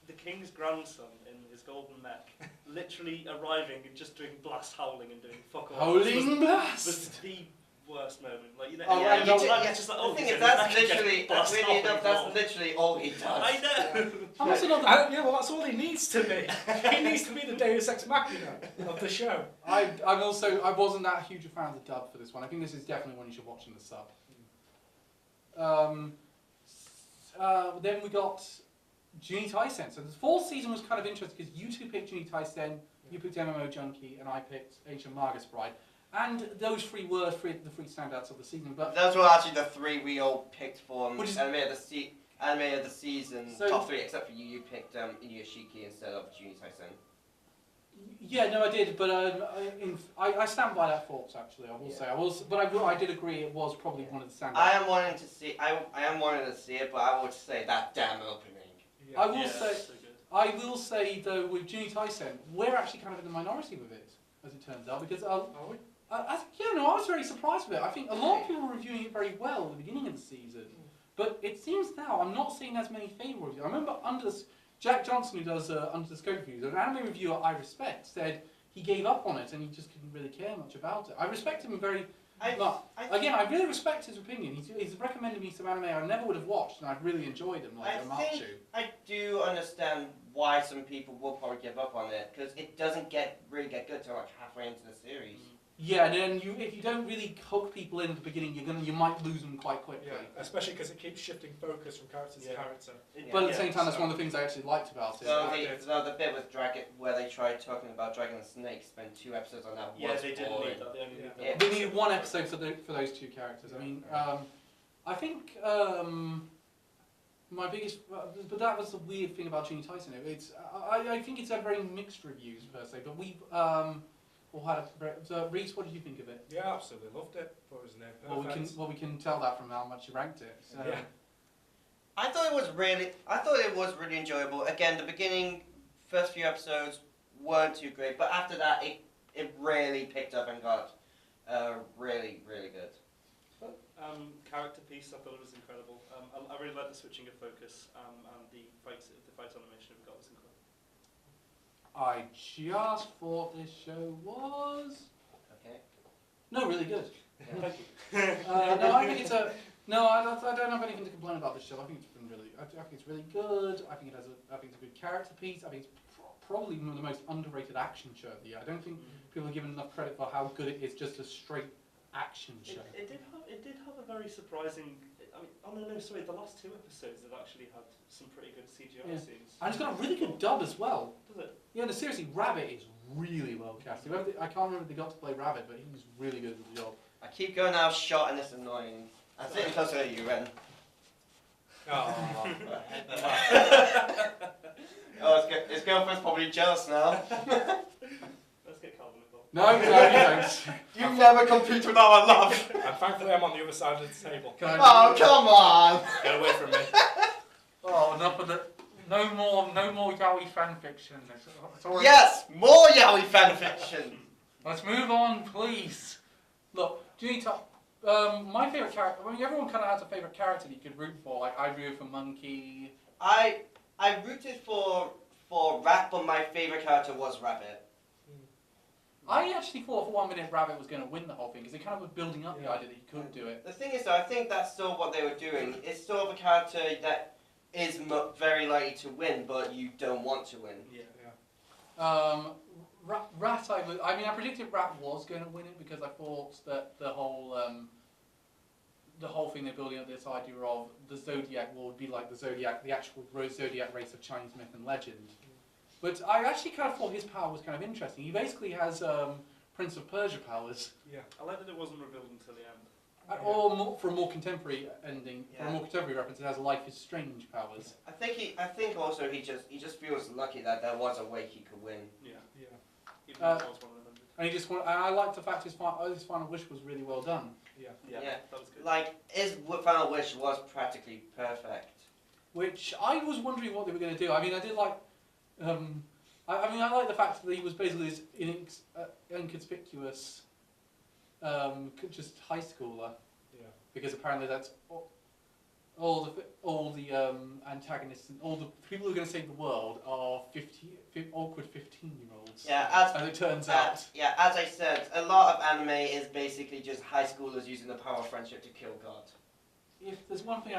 the king's grandson in his golden mech, literally arriving and just doing blast howling and doing fuck all. Howling blast! Was the worst moment. Like Just like, oh, the thing he's is, in the mech that's again, literally, blast weirdly howling enough, for all. that's literally all he does. I know. I'm also not Yeah, well, that's all he needs to be. He needs to be the Deus Ex Machina of the show. I wasn't that huge a fan of the dub for this one. I think this is definitely one you should watch in the sub. Then we got Juuni Taisen. So the fourth season was kind of interesting because you two picked Juuni Taisen, you picked MMO Junkie, and I picked Ancient Magus Bride. And those three were the three standouts of the season. But Those were actually the 3 we all picked for Which is- anime of the season, So- top 3 except for you. You picked Inuyashiki instead of Juuni Taisen. yeah, no, I did. But I stand by that thought. Actually, I will Yeah. say I did agree it was probably one of the standouts. I am wanting to see it, but I would say that damn opening. Yeah. I will Yeah, say. so good. I will say though, with Juuni Taisen, we're actually kind of in the minority with it, as it turns out, because Are we? I was very surprised with it. I think a lot of people were reviewing it very well at the beginning of the season, but it seems now I'm not seeing as many favourable reviews. I remember Jack Johnson, who does Under the Scope reviews, an anime reviewer I respect, said he gave up on it and he just didn't really care much about it. I respect him very. But again, I really respect his opinion. He's recommended me some anime I never would have watched, and I've really enjoyed them, like Amatsu. I do understand why some people will probably give up on it, because it doesn't really get good till like halfway into the series. Yeah, and then if you don't really hook people in at the beginning, you might lose them quite quickly. Yeah, especially because it keeps shifting focus from character to character. But at the same time, that's one of the things I actually liked about it. So the bit with Dragon, where they tried talking about Dragon and Snake, spent 2 episodes on that. Yeah, was they didn't boring. need that. They only needed Yeah. that. We needed one episode for those 2 characters. I mean, I think my biggest, but that was the weird thing about Juuni Taisen. I think it's had very mixed reviews per se, but we've all had so Reese, what did you think of it? Yeah, absolutely loved it. Thought it was near perfect. We can tell that from how much you ranked it. So. Yeah. I thought it was really enjoyable. Again, the beginning, first few episodes weren't too great, but after that, it really picked up and got really, really good. Character piece, I thought it was incredible. I really liked the switching of focus and the fight animation we got was incredible. I just thought this show was Okay. no really good. Thank you. No, I think it's a no. I don't have anything to complain about this show. I think it's been really. I think it's really good. I think I think it's a good character piece. I think it's probably one of the most underrated action show of the year. I don't think people are given enough credit for how good it is. Just a straight action show. It did have a very surprising. I mean, oh no, sorry. The last 2 episodes have actually had some pretty good CGI scenes. And it's got a really good dub as well. Does it? Yeah, no, seriously, Rabbit is really well cast. I can't remember if they got to play Rabbit, but he's really good at the job. I keep going out of shot and it's annoying. I'm sitting closer to you, Ren. Oh. Oh, his girlfriend's probably jealous now. Let's get Calvin involved. No, thanks. You never compete with our love. And thankfully I'm on the other side of the table. Oh, come on. Get away from me. Oh, enough of the. No more yaoi fan fiction. Yes, more yaoi fanfiction. Let's move on, please. Look, my favourite character. I mean, everyone kind of has a favourite character that you could root for. Like I root for Monkey. I rooted for Rat, but my favorite character was Rabbit. I actually thought for 1 minute Rabbit was going to win the whole thing because they kind of were building up the idea that he could do it. The thing is, though, I think that's still what they were doing. It's sort of a character that is very likely to win, but you don't want to win. Yeah. Rat, I predicted Rat was going to win it because I thought that the whole thing they're building up this idea of the Zodiac War would be like the actual Zodiac race of Chinese myth and legend. But I actually kind of thought his power was kind of interesting. He basically has Prince of Persia powers. Yeah. I like that it wasn't revealed until the end. Or for a more contemporary ending, for a more contemporary reference, it has Life is Strange powers. I think also he just feels lucky that there was a way he could win. Yeah. Yeah. Even if it was 100. And I like the fact his final wish was really well done. Yeah, Yeah. that was good. Like his final wish was practically perfect. Which I was wondering what they were going to do. I mean, I did like. I like the fact that he was basically this inconspicuous, just high schooler. Yeah. Because apparently that's all the antagonists and all the people who are going to save the world are awkward 15-year-olds. Yeah, as it turns out. Yeah, as I said, a lot of anime is basically just high schoolers using the power of friendship to kill God. If there's one thing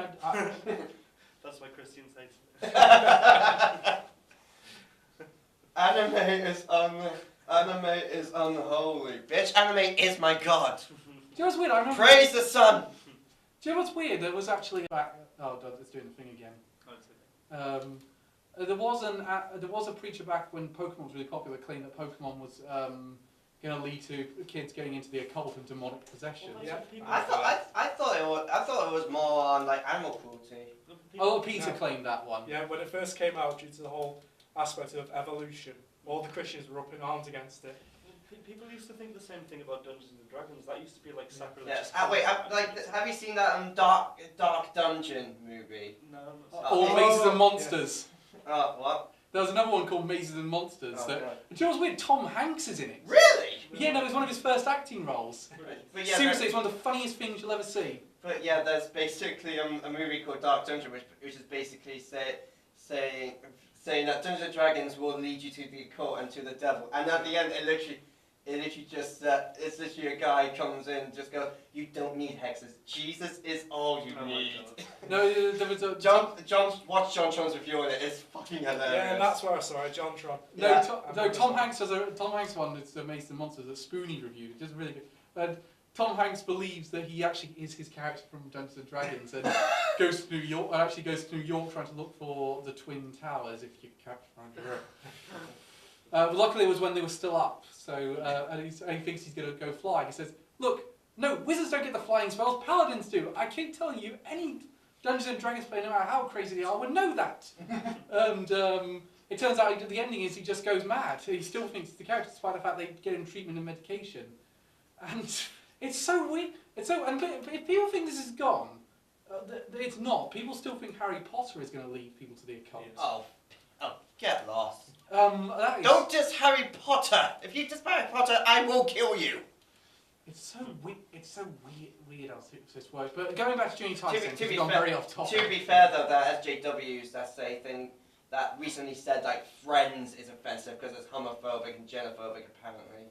That's why Christians hate Anime is unholy. Bitch, anime is my god. Do you know what's weird? I remember. Praise the sun. Do you know what's weird? There was actually back. Oh God, it's doing the thing again. Oh, it's okay. There was a preacher back when Pokemon was really popular claimed that Pokemon was going to lead to kids getting into the occult and demonic possession. Well, Yeah. I thought it was more on like animal cruelty. Oh, Peter claimed that one. Yeah, when it first came out, due to the whole aspect of evolution, all the Christians were up in arms against it. People used to think the same thing about Dungeons and Dragons. That used to be like sacrilegious. Yes. Have you seen that Dark Dungeon movie? No. Or Mazes and Monsters. What? There was another one called Mazes and Monsters. Oh, Do God. you know what's weird? Tom Hanks is in it. Really? Yeah, no, it was one of his first acting roles. But yeah, Seriously, it's one of the funniest things you'll ever see. But yeah, there's basically a movie called Dark Dungeon, which is basically saying that Dungeons and Dragons will lead you to the occult and to the devil. And at the end, it literally, it literally just it's literally a guy comes in, just goes, "You don't need hexes. Jesus is all you Oh my need." God. No, there was a Watch John Tron's review on it. It's fucking hilarious. Yeah, that's where I saw it, John Tron. No, Yeah. Tom Hanks has a Tom Hanks one. It's Amazing the Monsters that Spoonie reviewed. It's just really good. And Tom Hanks believes that he actually is his character from Dungeons and Dragons and goes to New York. And actually goes to New York trying to look for the Twin Towers. If you capture but luckily, it was when they were still up. So and he thinks he's going to go fly. He says, "Look, no, wizards don't get the flying spells. Paladins do. I keep telling you, any Dungeons and Dragons player, no matter how crazy they are, would know that." And it turns out the ending is he just goes mad. He still thinks it's the character, despite the fact they get him treatment and medication. And it's so weird. It's so. And if people think this is gone, it's not. People still think Harry Potter is going to lead people to the occult. Yes. Oh, get lost. That is, Don't diss Harry Potter. If you diss Harry Potter, I will kill you. It's so weird. It's so weird how this works. But going back to Juuni Taisen, To be we've gone fair- very off topic. To be fair though, the SJWs, that's a thing that recently said like Friends is offensive because it's homophobic and xenophobic apparently.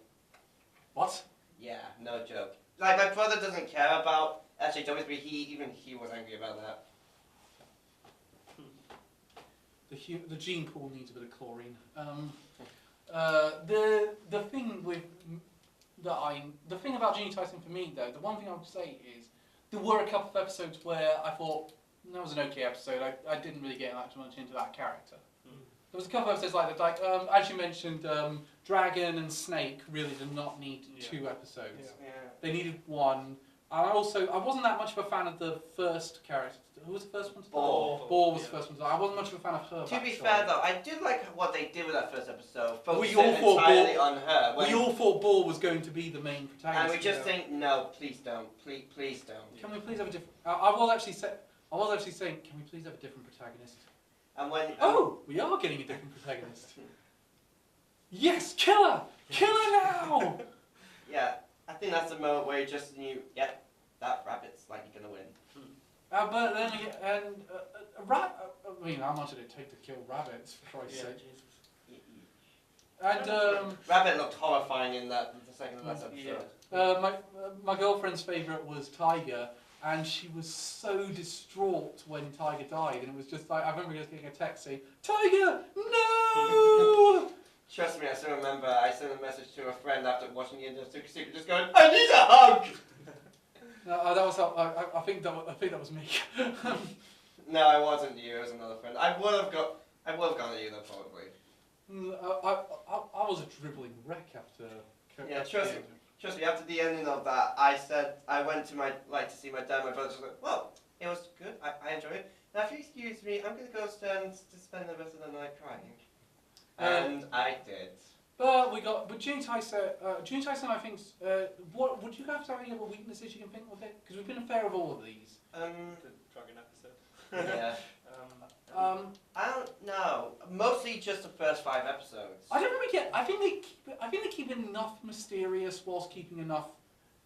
What? Yeah, no joke. Like my brother doesn't care about SJWs, but he was angry about that. The gene pool needs a bit of chlorine. The thing with the thing about Juuni Taisen for me though, the one thing I would say is there were a couple of episodes where I thought that was an okay episode. I didn't really get that much into that character. There was a couple of episodes like that, as you mentioned, Dragon and Snake really did not need 2 episodes. Yeah. They needed 1. I wasn't that much of a fan of the first character. Who was the first one? Ball. Ball was the first one. I wasn't much of a fan of her. To be backstory. fair though, I did like what they did with that first episode. We Focusing all thought entirely on her. We all thought Ball was going to be the main and protagonist. we just think, no, please don't. Please don't. Can we please have a different? I was actually saying, can we please have a different protagonist? And when Oh, we are getting a different protagonist. Yes, kill her! Kill her now! yeah, I think that's the moment where you just knew, yep, that rabbit's likely gonna win. But then again, I mean, how much did it take to kill rabbits? For Christ's Yeah, sake. Jesus. And Rabbit looked horrifying in the second to last episode. my girlfriend's favourite was Tiger, and she was so distraught when Tiger died, and it was just like I remember just getting a text saying, "Tiger, no!" Trust me, I still remember. I sent a message to a friend after watching the end of Super Secret, just going, "I need a hug." No, that was I think that was me. No, it wasn't you. It was another friend. I would have gone at you though, probably. I was a dribbling wreck after. Yeah, after trust the me. end. Trust me. After the ending of that, I said I went to to see my dad. My brother just went, "Well, it was good. I enjoyed it. Now, if you excuse me, I'm gonna go stand to spend the rest of the night crying." And I did. But Juuni Taisen, I think. What would you guys have any other weaknesses you can think of it? Because we've been a fair of all of these. The dragon episode. Yeah. Um, I don't know. Mostly just the first 5 episodes. I don't really get. I think they keep it enough mysterious whilst keeping enough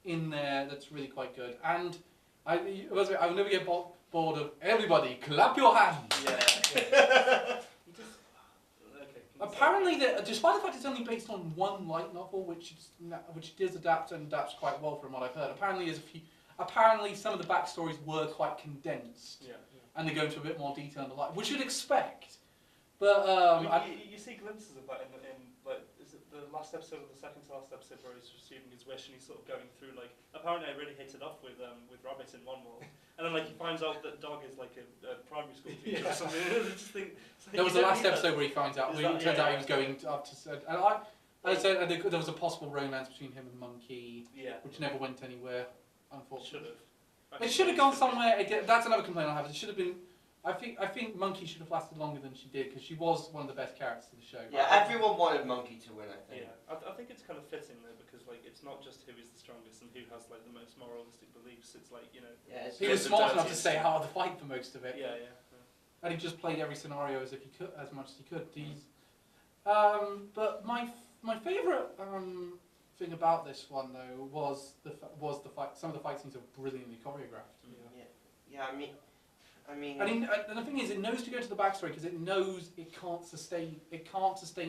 in there that's really quite good. And I will never get bored of everybody. Clap your hands. Yeah. Apparently, despite the fact it's only based on 1 light novel, which does adapt and adapts quite well from what I've heard. Apparently, some of the backstories were quite condensed, and they go into a bit more detail in the light, which you'd expect. But you see glimpses of that in like is it the last episode or the second to last episode where he's receiving his wish and he's sort of going through like apparently I really hit it off with Rabbit in one world and then like he finds out that Dog is like a primary school teacher or something. There was the last episode where he finds out. It turns out he was going up to. And I said there was a possible romance between him and Monkey, which never went anywhere. Unfortunately, it should have gone somewhere. That's another complaint I have. It should have been. I think Monkey should have lasted longer than she did because she was one of the best characters of the show. Yeah, everyone wanted Monkey to win, I think. Yeah, I think it's kind of fitting though because like it's not just who is the strongest and who has like the most moralistic beliefs. It's like He was smart enough to stay out of the fight for most of it. Yeah. And he just played every scenario as much as he could. But my favourite thing about this one though was the fight. Some of the fight scenes are brilliantly choreographed. Yeah, I mean. And the thing is, it knows to go to the backstory because it knows it can't sustain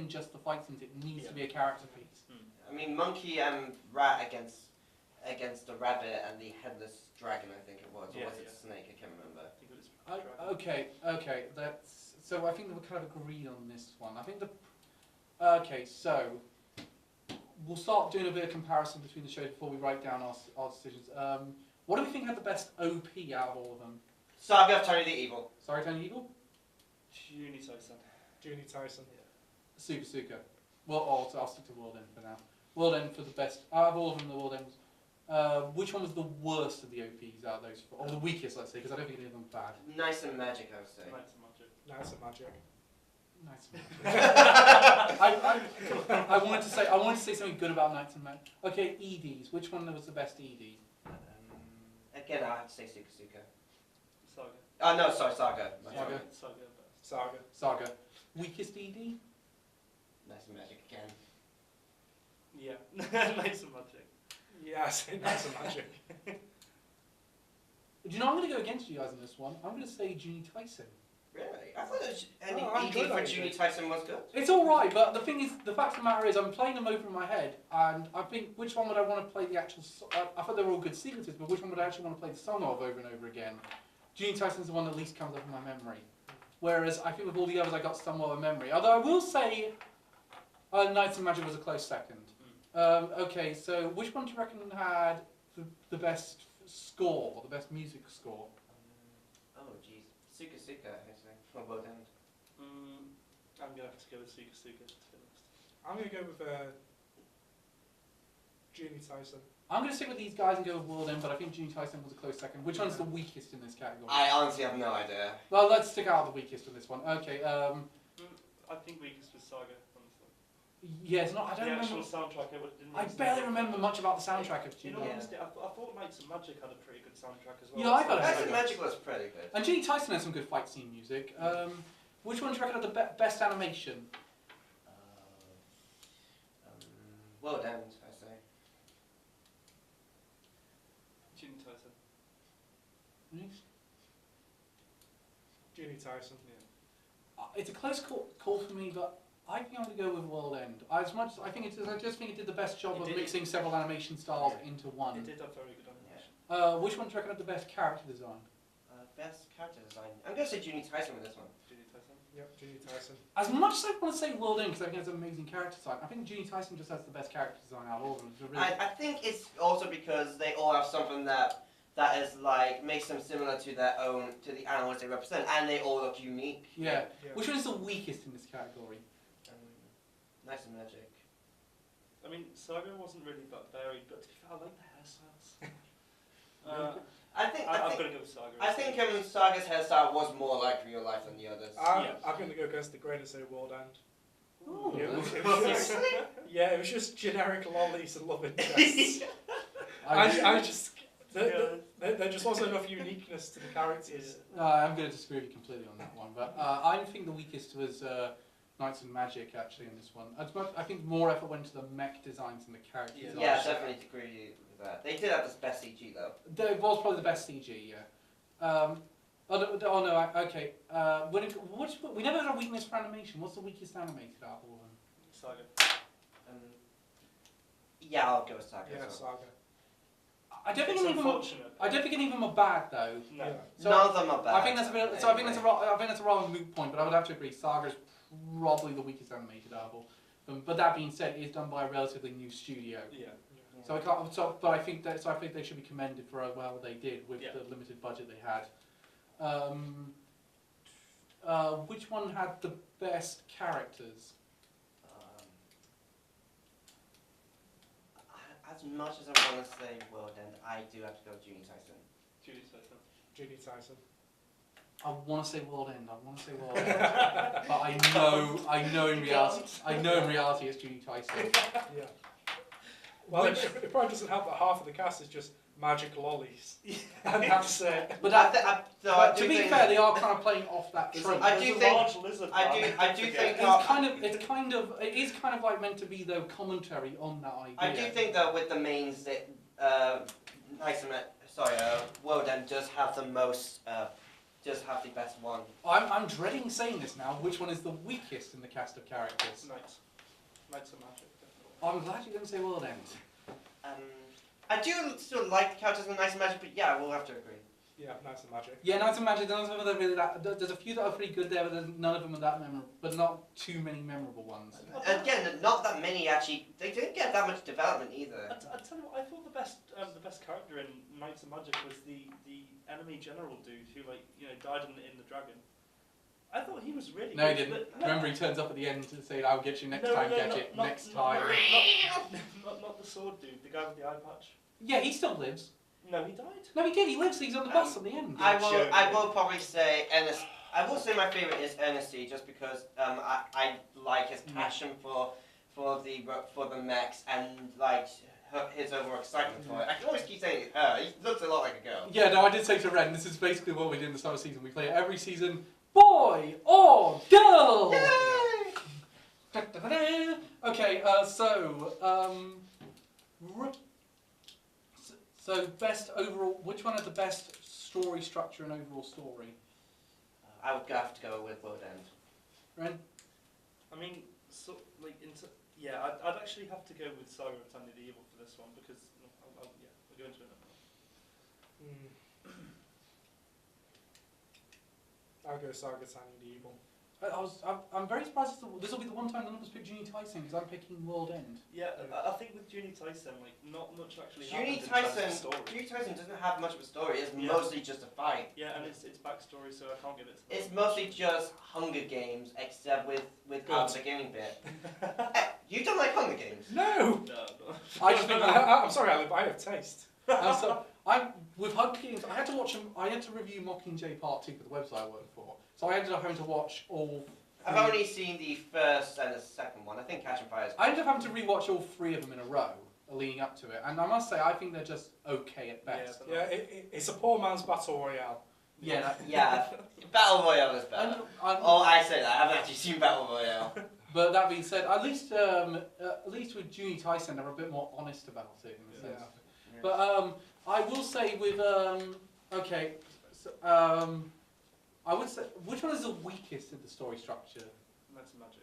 just the fight scenes. It needs to be a character piece. I mean, monkey and rat against the rabbit and the headless dragon, I think it was. Or Yeah, was it yeah. snake? I can't remember. I think it was dragon. Okay, that's so. I think we're kind of agreed on this one. I think the okay, so we'll start doing a bit of comparison between the shows before we write down our decisions. What do we think had the best OP out of all of them? Saga of Tony the Evil. Sorry, Tony Evil? Juuni Taisen. Juuni Taisen. Super Suka. Well, I'll stick to WorldEnd for now. WorldEnd for the best. Out of all of them, the WorldEnd. Which one was the worst of the OPs out of those four? Or the weakest, let's say, because I don't think any of them were bad. Nice and magic, I would say. Knights of Magic. Nice and magic. Nice. I wanted to say something good about Knights and Magic. Okay, EDs. Which one was the best ED? Again, I have to say Suka Suka. Saga. Oh no, sorry, Saga. Saga. Saga best. Saga. Saga. Weakest ED? Nice and magic again. Yeah. Knights of Magic. Yeah, I say nice and magic. Do you know, I'm going to go against you guys on this one. I'm going to say Juuni Taisen. Really? I thought any Oh, I ED enjoyed for that Juuni ED. Taisen was good. It's alright, but the thing is, the fact of the matter is, I'm playing them over in my head, and I think, which one would I want to play the actual... I thought they were all good sequences, but which one would I actually want to play the song of over and over again? Juuni Taisen's the one that least comes up in my memory. Whereas, I think with all the others, I got somewhat of a memory. Although I will say, Knights and Magic was a close second. Okay, so which one do you reckon had the best score, the best music score? Oh jeez. Suka Suka, I say. For WorldEnd. I'm going to have to go with Suka Suka, to be honest. I'm going to go with Juuni Taisen. I'm going to stick with these guys and go with WorldEnd, but I think Juuni Taisen was a close second. Which one's the weakest in this category? I honestly have no idea. Well, let's stick out the weakest in this one. Okay, I think weakest was Saga, honestly. yeah, it's not, I The don't actual remember. soundtrack, I didn't I really barely know. remember much about the soundtrack of You Juuni. know, Yeah. honestly, I thought Knights of Magic had a pretty good soundtrack as well. Yeah, I got it. Nice and magic was pretty good. And Juuni Taisen has some good fight scene music. Which one do you reckon had the best animation? WorldEnd, I say. Juuni Taisen. Juuni Taisen. Yeah. It's a close call for me, but I think I'm going to go with WorldEnd. As much as I think I just think it did the best job It of did. mixing several animation styles Yeah. into one. It did have very good animation. Which one do you reckon had the best character design? Best character design. I'm gonna say Juuni Taisen with this one. Juuni Taisen. Yep, Juuni Taisen. As much as I want to say WorldEnd because I think it's an amazing character design, I think Juuni Taisen just has the best character design out of all of them. It's a really- I think it's also because they all have something that is like makes them similar to their own to the animals they represent, and they all look unique. yeah. Yeah. Which one is the weakest in this category? Nice and magic. I mean, Saga wasn't really that varied, but to be fair, I like the hairstyles. I think I've got to go with Saga. I think Saga's hairstyle was more like real life than the others. I'm going to go against the grain and say WorldEnd. Ooh. Yeah, it was Seriously? yeah, it was just generic lollies and love interests. I, I just... There just wasn't enough uniqueness to the characters. I'm going to disagree with you completely on that one, but I think the weakest was Knights and Magic actually in this one. I think more effort went to the mech designs and the character Yeah. designs. Yeah, definitely agree with that. They did have the best CG though. It was probably the best CG, yeah. Okay. We never had a weakness for animation. What's the weakest animated out of all of them? Saga. Yeah, I'll go with Saga. Yeah, as well. Saga. I don't think It's any of them. unfortunate. I don't think any of them are bad though. No. Yeah. So None of them are bad. I think that's a bit. So I think that's a rather moot point, but I would have to agree. Saga's probably the weakest animated out of all. But that being said, it is done by a relatively new studio. Yeah. So I can't. But I think they should be commended for how well they did with Yeah. the limited budget they had. Which one had the best characters? As much as I want to say WorldEnd, I do have to go with Juuni Taisen. Juuni Taisen. Juuni Taisen. I want to say WorldEnd. But I know in reality, it's Juuni Taisen. Yeah. Well, it probably doesn't help that half of the cast is just magic lollies. And that's it. But To to be fair, they are kind of playing off that trope. I do There's a think- large lizard man. I do think It is kind of like meant to be though commentary on that idea. I do think that with the mains that WorldEnd does have the most, does have the best one. I'm dreading saying this now. Which one is the weakest in the cast of characters? Knights of Magic, definitely. I'm glad you didn't say WorldEnd. I do still like the characters in Nice and Magic, but yeah, we'll have to agree. Yeah, Nice and Magic. Yeah, Knights and Magic, none of them are really that. There's a few that are pretty good there, but none of them are that memorable. But not too many memorable ones. Again, not that many actually. They didn't get that much development either. I tell you what, I thought the best character in Knights of Magic was the enemy general dude who died in the dragon. I thought he was really No, good. he didn't. But- Remember, he turns up at the end to say, "I'll get you next No, time, no, Gadget. not- Next not- time." Not the sword dude, the guy with the eye patch. Yeah, he still lives. No, he died. No, he did. He lives. He's on the bus at the end. I will probably say Ernest. I will say my favorite is Ernesty, just because I like his passion for the mechs and like his overall excitement for it. I can always keep saying her. He looks a lot like a girl. Yeah, no, I did say to Ren, this is basically what we do in the summer season. We play it every season, boy or girl. Yay! Da-da-da-da. Okay, so best overall. Which one had the best story structure and overall story? I would have to go with WorldEnd. Ren? I mean, I'd actually have to go with Saga of Tanya the Evil for this one because we'll go into it now. I'll go Saga Tanya the Evil. I'm very surprised this will be the one time none of us picked Juuni Taisen because I'm picking WorldEnd. Yeah, I think with Juuni Taisen, not much actually Juuni happens in terms of Taisen story. Juuni Taisen doesn't have much of a story. It's Yeah. mostly just a fight. Yeah, and it's backstory, so I can't give it to It's mostly just Hunger Games, except with Good. the beginning bit. You don't like Hunger Games? No! No. I just think I'm sorry, Alan, but I have taste. with Hunger Games, I had to watch them. I had to review Mockingjay Part 2 for the website I work for, so I ended up having to watch all. I've only seen the first and the second one. I think Catching Fire is. I ended up having to rewatch all three of them in a row, leading up to it, and I must say I think they're just okay at best. Yeah, it's a poor man's battle royale. Yeah. Yeah, Battle Royale is better. Oh, I say that. I haven't actually seen Battle Royale. But that being said, at least with Juuni Taisen, they're a bit more honest about it in a sense. Yeah. But I will say with I would say which one is the weakest in the story structure That's magic.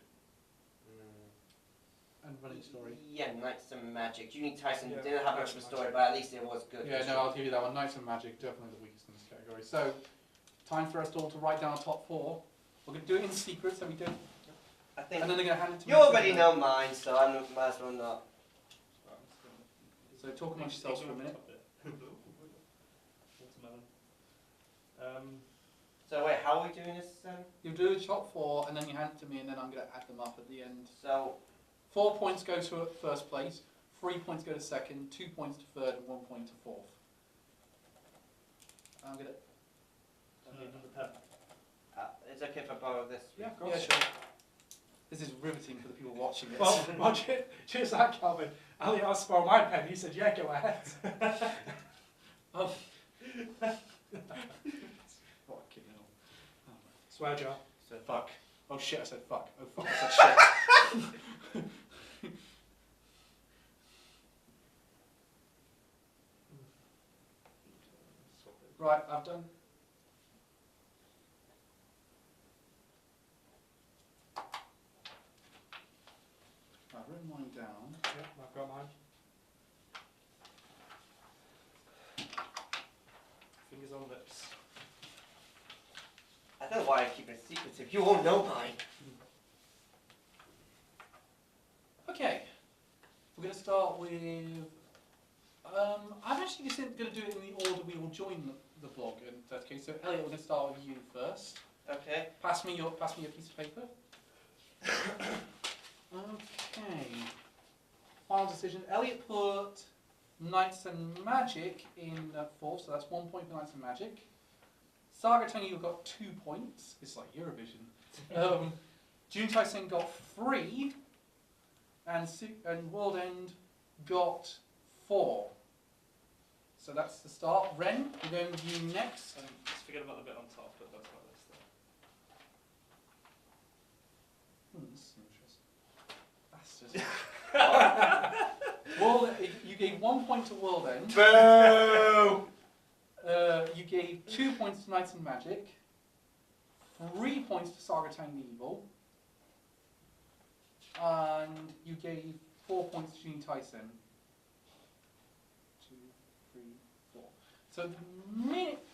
and running story? Yeah, Knights and Magic. Juuni Taisen Yeah, didn't have much of a story, but at least it was good. Yeah, no, I'll give you that one. Knights and Magic, definitely the weakest in this category. So, time for us all to write down our top four. We're going to do it in secret, so we don't. I think And then they're going to hand it to me. you already know mine, so I might as well not. So talk amongst yourselves for a minute. Watermelon. So wait, how are we doing this then? You do the top four, and then you hand it to me, and then I'm going to add them up at the end. So 4 points go to first place, 3 points go to second, 2 points to third, and 1 point to fourth. I'm going to. it's okay if I borrow this. Yeah, sure. This is riveting for the people watching this. Well, cheers to that, Calvin. Ali asked to borrow my pen. He said, yeah, go ahead. Oh. Fucking hell. Swear jar. Said fuck. Oh shit, I said fuck. Oh fuck, I said shit. Right, I've done. I've written mine down. Yeah, I've got mine. Fingers on lips. I don't know why I keep it secretive. You all know mine. Okay, we're going to start with. I'm actually just going to do it in the order we will join the vlog in that case. So Elliot, we're going to start with you first. Okay. Pass me your piece of paper. Okay. Final decision. Elliot put Knights and Magic in fourth, so that's 1 point for Knights and Magic. Saga Tanya, you've got 2 points. It's like Eurovision. Juuni Taisen got 3, and WorldEnd got 4. So that's the start. Ren, we're going with you next. Just forget about the bit on top, but that's my list there. This is interesting. Bastard. You gave 1 point to WorldEnd. Boo! You gave 2 points to Knights and Magic. 3 points to Saga Tanya the Evil. And you gave 4 points to Juuni Taisen. 2, 3, 4.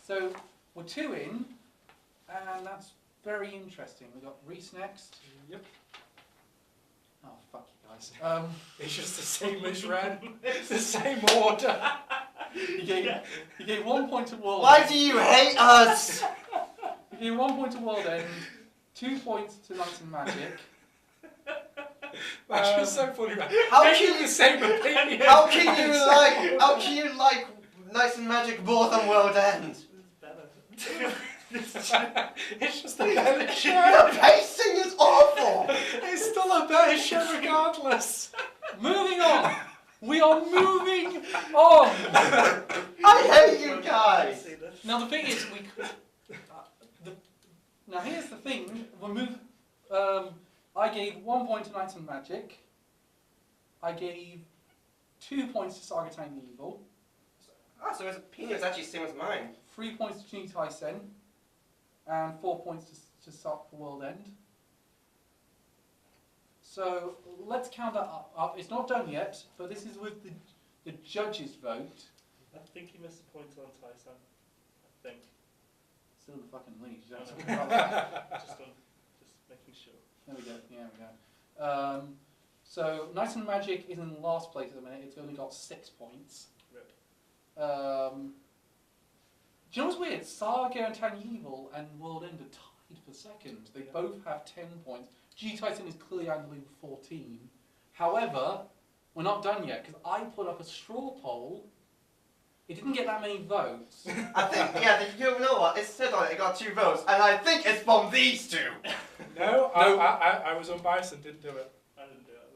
So we're 2 in, and that's very interesting. We've got Reese next. Yep. Oh, fuck you guys. It's just the same as Ren. It's the same order. He gave 1 point to WorldEnd. Why do you hate us? He gave 1 point to WorldEnd, 2 points to Knights and Magic. That's just so funny, man. How They can give the same opinion. How can you like Knights and Magic more than WorldEnd? It's just a better show. The pacing is awful. It's still a better show regardless. Moving on! We are moving on! I hate you guys. Now the thing is, we could... now here's the thing, I gave 1 point to Knights and Magic. I gave 2 points to Saga Tiny Evil. Ah, so his opinion is actually the same as mine. 3 points to Juuni Taisen. And 4 points to WorldEnd. So let's count that up. It's not done yet, but this is with the judges' vote. I think he missed a point on Tyson. I think. Still the fucking lead. You don't Just making sure. There we go. Yeah, we go. So Knights and Magic is in last place at the minute. It's only got 6 points. Rip. Do you know what's weird? Saga and Tanya Evil and WorldEnd are tied for second. They both have 10 points. Juuni Taisen is clearly out of the league with 14. However, we're not done yet because I put up a straw poll. It didn't get that many votes. I think, yeah, you know what? It said on it, it got 2 votes, and I think it's from these 2. No, I was unbiased and didn't do it. I didn't do it.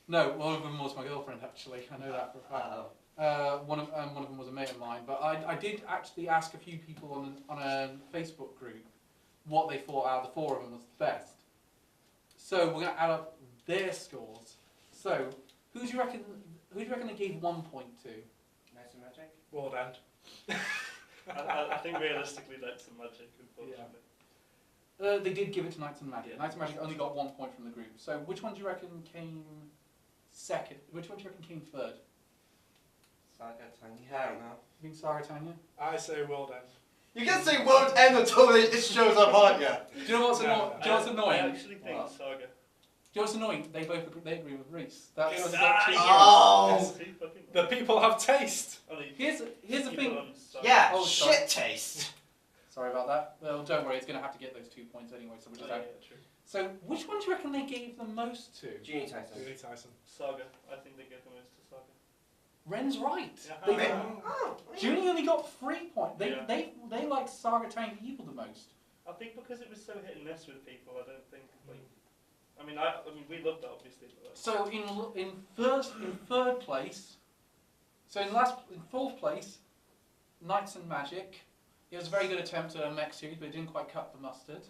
No, one of them was my girlfriend actually. I know that for a fact. One of them was a mate of mine, but I did actually ask a few people on a Facebook group what they thought out of the 4 of them was the best. So we're going to add up their scores. So who do you reckon they gave 1 point to? Knights and Magic? WorldEnd. I think realistically that's the Magic, unfortunately. They did give it to Knights and Magic. Yeah. Knights and Magic only got 1 point from the group. So which one do you reckon came second? Which one do you reckon came third? Saga, Tanya. I don't know. You think Saga, Tanya? I say WorldEnd. You can say WorldEnd until it shows up, aren't you? Do you know what's annoying? Do you know what's I annoying? actually think What? Saga. Do you know what's annoying? They agree with Reese. That's Yes. got 2 points. Oh! See, fucking- The people have taste. Only Here's the people thing. on Saga. Yeah, Oh, sorry. shit taste. Sorry about that. Well, don't worry. It's going to have to get those 2 points anyway. So we're Oh, just yeah, out. true. So which one do you reckon they gave the most to? Juuni Taisen. Juuni Taisen. Saga. I think they gave the most to Saga. Ren's right. Yeah. They, Really? Oh, Junie only got 3 points. Yeah. They liked Saga Tiny Evil the most. I think because it was so hit and miss with people, I don't think like. I mean, we loved that obviously, but So in third place, so in 4th place, Knights and Magic. It was a very good attempt at a mech series, but it didn't quite cut the mustard.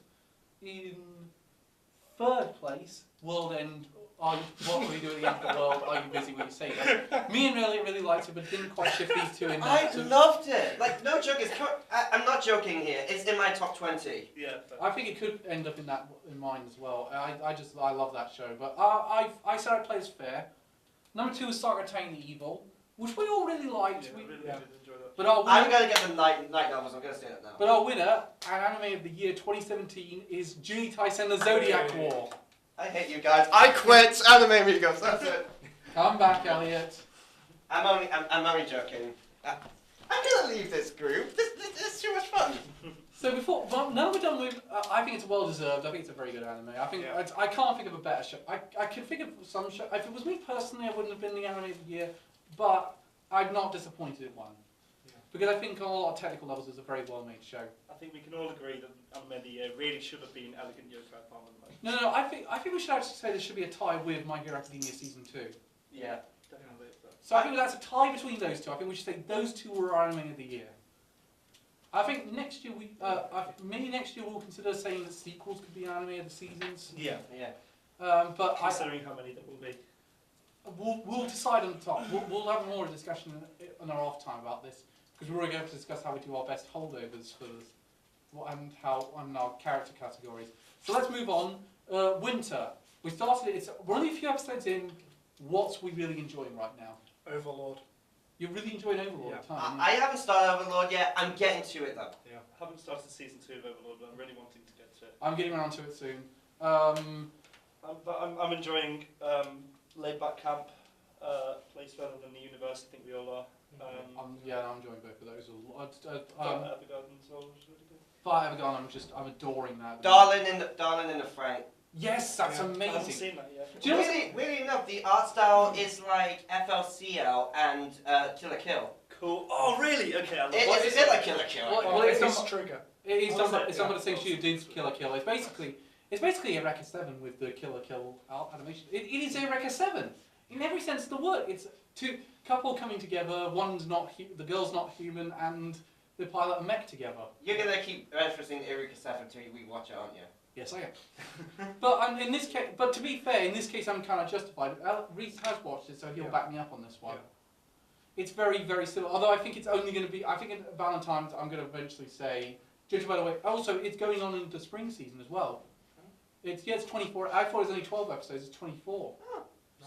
In 3rd place, WorldEnd. What will you do at the end of the world? Are you busy with your Sega? Me and really liked it, but didn't quite shift these 2 in. I loved it. Like, no joke. I'm not joking here. It's in my top 20. yeah. I think it could end up in mine as well. I love that show, but I said I'd play as fair. Number 2 is Saga Tiny Evil, which we all really liked. Yeah, I really yeah. did enjoy that. But our I'm winner, gonna get the night novels. I'm gonna say that now. but our winner and anime of the year 2017 is Juuni Taisen: The Zodiac Hey. War. I hate you guys. I quit. Anime Amigos. That's it. Come back, Elliot. I'm only joking. I'm gonna leave this group. This is too much fun. So now we're done with, I think it's well deserved. I think it's a very good anime. I think Yeah. I can't think of a better show. I can think of some show. If it was me personally, I wouldn't have been the anime of the year, but I'm not disappointed in one. Yeah. Because I think on a lot of technical levels, it's a very well made show. I think we can all agree that Anime of the Year really should have been Elegant Yokai Apartment Life. No. I think we should actually say there should be a tie with My Hero Academia season 2. Yeah. Definitely. So I think that's a tie between those 2. I think we should say those 2 were our anime of the year. I think next year maybe next year we'll consider saying that sequels could be anime of the seasons. Yeah. Yeah. But Considering how many there will be. we'll decide on the top. We'll have more discussion on our off time about this because we're going to discuss how we do our best holdovers for this and our character categories. So let's move on. Winter. We started it. We're only a few episodes in. what's we really enjoying right now? Overlord. You're really enjoying Overlord, Yeah. aren't you? I haven't started Overlord yet. I'm getting to it though. Yeah. I haven't started season 2 of Overlord, but I'm really wanting to get to it. I'm getting around to it soon. I'm enjoying Laid Back Camp, Place Further Than the Universe. I think we all are. I'm enjoying both of those a lot. Evergarden as well was really good. Fire Evergarden, I'm adoring that. Darling in the Frank. Yes, that's Yeah. I haven't amazing. seen that yet. Do you know what's- Weirdly enough, the art style is like FLCL and Kill a Kill. Cool. Oh, really? Okay, I love It's it. a bit like Kill a Kill. What- Oh, well, it's it's not- Trigger. It's Oh, done is by, it? it's done by Yeah. the same studio who did Kill la Kill. It's basically Eureka 7 with the Kill la Kill animation. It is Eureka 7 in every sense of the word. It's two couple coming together. One's not the girl's not human, and they pilot a mech together. You're gonna keep referencing Eureka 7 until we watch it, aren't you? Yes, I am. But in this case, but to be fair, in this case, I'm kind of justified. Reese has watched it, so he'll Yeah. back me up on this one. Yeah. It's very, very similar. Although I think it's only going to be. I think at Valentine's, I'm going to eventually say. Judging by the way, also it's going on in the spring season as well. It's 24. I thought it was only 12 episodes. It's 24.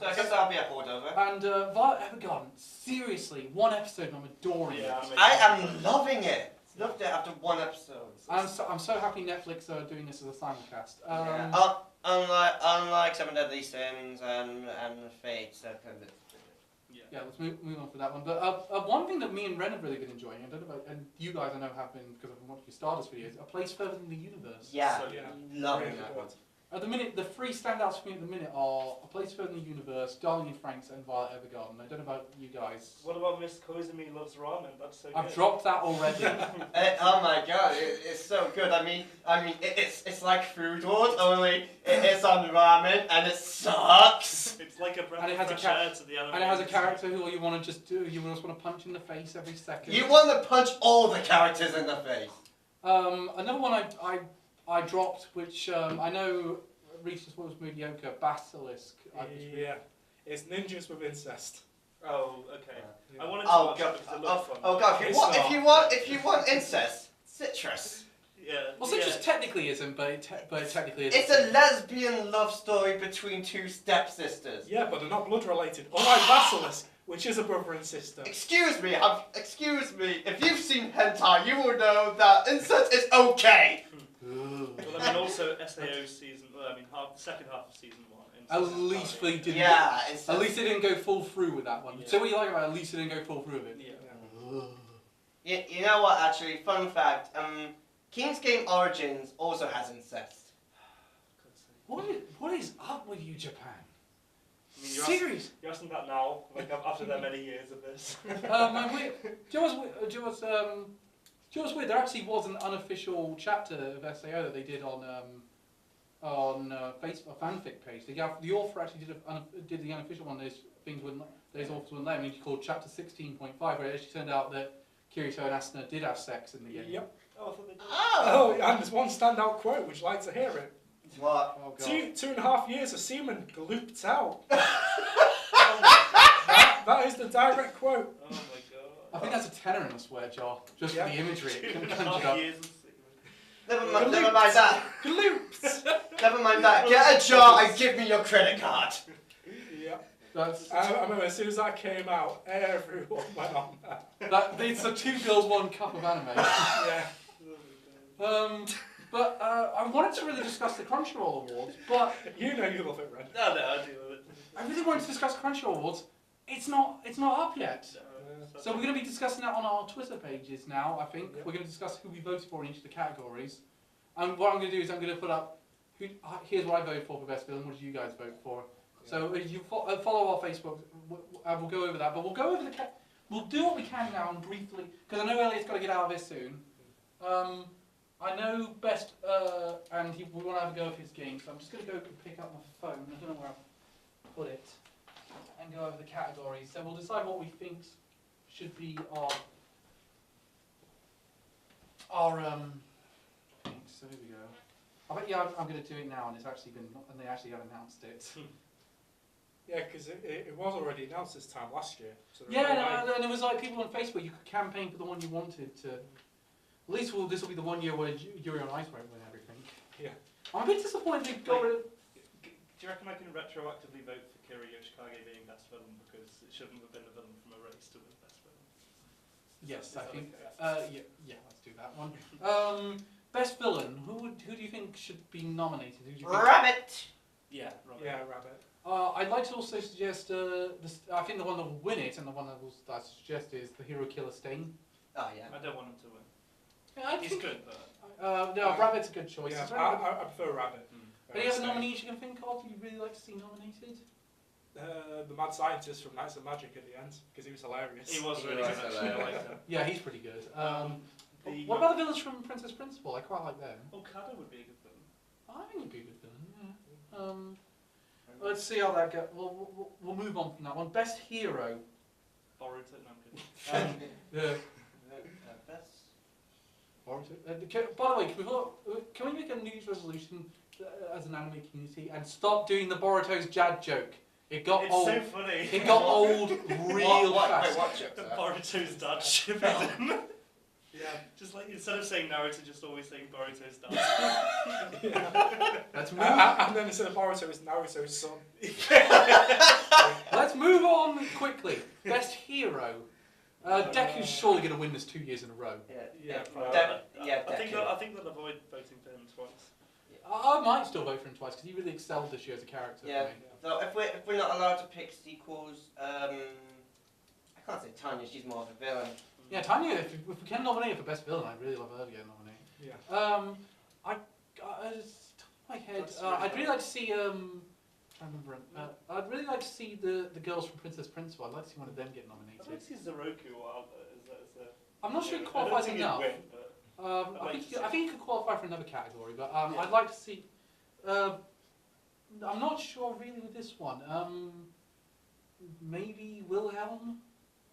So I guess that'll be a holdover. And Violet Evergarden, seriously, one episode and I'm adoring Yeah, it. I am loving it. Loved it after one episode. I'm so happy Netflix are doing this as a simulcast. Yeah. Unlike Seven Deadly Sins and Fate, so kind of. Yeah, let's move on for that one. But one thing that me and Ren have really been enjoying, I don't know about, and you guys I know have been because I've been watching your Stardust videos, A Place Further Than the Universe. Yeah, So, yeah. loving Really that good. one. At the minute, the three standouts for me at the minute are A Place Further Than the Universe, Darling in Franks, and Violet Evergarden. I don't know about you guys. What about Miss Koizumi Loves Ramen? That's so good. I've dropped that already. Oh my god, it's so good. I mean, it's like Food Wars, only it's on ramen and it sucks. It's like a breath And it of has a fresh air to the anime. And it has a character who you want to just do, you just want to punch in the face every second. You want to punch all the characters in the face. Another one I dropped, which I know Reese was mediocre, Basilisk. Yeah. It's ninjas with incest. Oh, okay. Yeah. I wanted to Oh watch god, it because it looked fun. oh god, It's not. if you want incest, citrus. Yeah. Well, yeah. Citrus technically isn't, but it technically is. It's a lesbian love story between two stepsisters. Yeah, but they're not blood related. Unlike Basilisk, which is a brother and sister. Excuse me, if you've seen hentai, you will know that incest is okay. Well, I mean, also SAO season. Well, I mean, the second half of season 1. At least they didn't. Yeah, incest. At least they didn't go full through with that one. Yeah. So what you like about it, at least they didn't go full through with it. Yeah. You know what, actually, fun fact, King's Game Origins also has incest. What is up with you, Japan? I mean, you're Serious? You're asking that now, like after that many years of this. Do you know what's weird? There actually was an unofficial chapter of SAO that they did on Facebook fanfic page. The author actually did the unofficial one. Those authors wouldn't let me. Called chapter 16.5, where it actually turned out that Kirito and Asuna did have sex in the game. Yep. Oh, I thought they did. Oh, and there's one standout quote. Would you like to hear it? What? Oh god. 2.5 years of semen glooped out. Oh That is the direct quote. my god. I think that's a tenner in a swear jar, just Yeah. for the imagery it 2.5 conjured up. years of semen. Never mind that. Glooped. Never mind that. Get a jar and give me your credit card. Yeah. That's, I remember as soon as that came out, everyone went on that. it's a 2 girls 1 cup of anime. Yeah. But I wanted to really discuss the Crunchyroll Awards, but You know you love it, Ren. No, I do love it. I really wanted to discuss Crunchyroll Awards. It's not up yet. So we're going to be discussing that on our Twitter pages now, I think. Yep. We're going to discuss who we voted for in each of the categories. And what I'm going to do is I'm going to put up, here's what I voted for best film, what did you guys vote for? So if you follow our Facebook, we'll go over that. But we'll go over we'll do what we can now and briefly, because I know Elliot's got to get out of this soon. I know Best, and we want to have a go of his game, so I'm just going to go pick up my phone. I don't know where I've put it. And go over the categories. So we'll decide what we think should be our things. So here we go. I bet I'm going to do it now, and they actually have announced it. Yeah, because it was already announced this time last year. So Yeah, and it was like people on Facebook. You could campaign for the one you wanted to. At least this will be the one year where Yuri on Ice won't win everything. Yeah. I'm a bit disappointed they got rid of. Do you reckon I can retroactively vote for Kira Yoshikage being best villain because it shouldn't have been a villain from a race to win best villain? Yes, Is I that think. okay? Yeah, let's do that one. Best villain. Who do you think should be nominated? Who do you think? Rabbit. Yeah, Robert. Yeah, Rabbit. I'd like to also suggest. I think the one that will win it, and the one that I suggest is the Hero Killer Stain. Oh yeah. I don't want him to win. Yeah, I He's think, good, but no, Rabbit's a good choice. Yeah, Is there any, I prefer Rabbit. any other nominees you can think of you'd really like to see nominated? The mad scientist from Knights of Magic at the end, because he was hilarious. he was He really was good actually. I liked him. Yeah, he's pretty good. The- What about the villains from Princess Principal? I quite like them. Oh, Kada would be a good villain. I think he'd be a good villain. Yeah. Let's see how that goes. We'll move on from that one. Best hero. Boruto. No, I'm kidding. The Best. By the way, can we make a news resolution as an anime community and stop doing the Boruto's Jad joke? It got It's old. so funny. It got old real fast. Wait, what joke? The Boruto's dad shipping him. Yeah. Just like instead of saying Naruto, just always saying Boruto's dad. Yeah. Let's move. And then instead of Boruto, it's Naruto's son. Let's move on quickly. Best hero. Deku's surely going to win this 2 years in a row. Yeah, I think Deku. they'll avoid voting for him twice. I might still vote for him twice because he really excelled this year as a character. Yeah. For me. So if we're not allowed to pick sequels, I can't say Tanya. She's more of a villain. Yeah, Tanya. If we can nominate her for best villain, I'd really love her to get nominated. Yeah. Just top of my head, That's really I'd really hard. like to see. I remember. I'd really like to see the girls from Princess Principal. I'd like to see one of them get I'd nominated. like to see Zoroku or Alba as a. I'm not sure he I don't qualifies think he'd enough. win, but I like think to see I think he could qualify for another category, but Yeah. I'd like to see. I'm not sure really with this one. Maybe Wilhelm,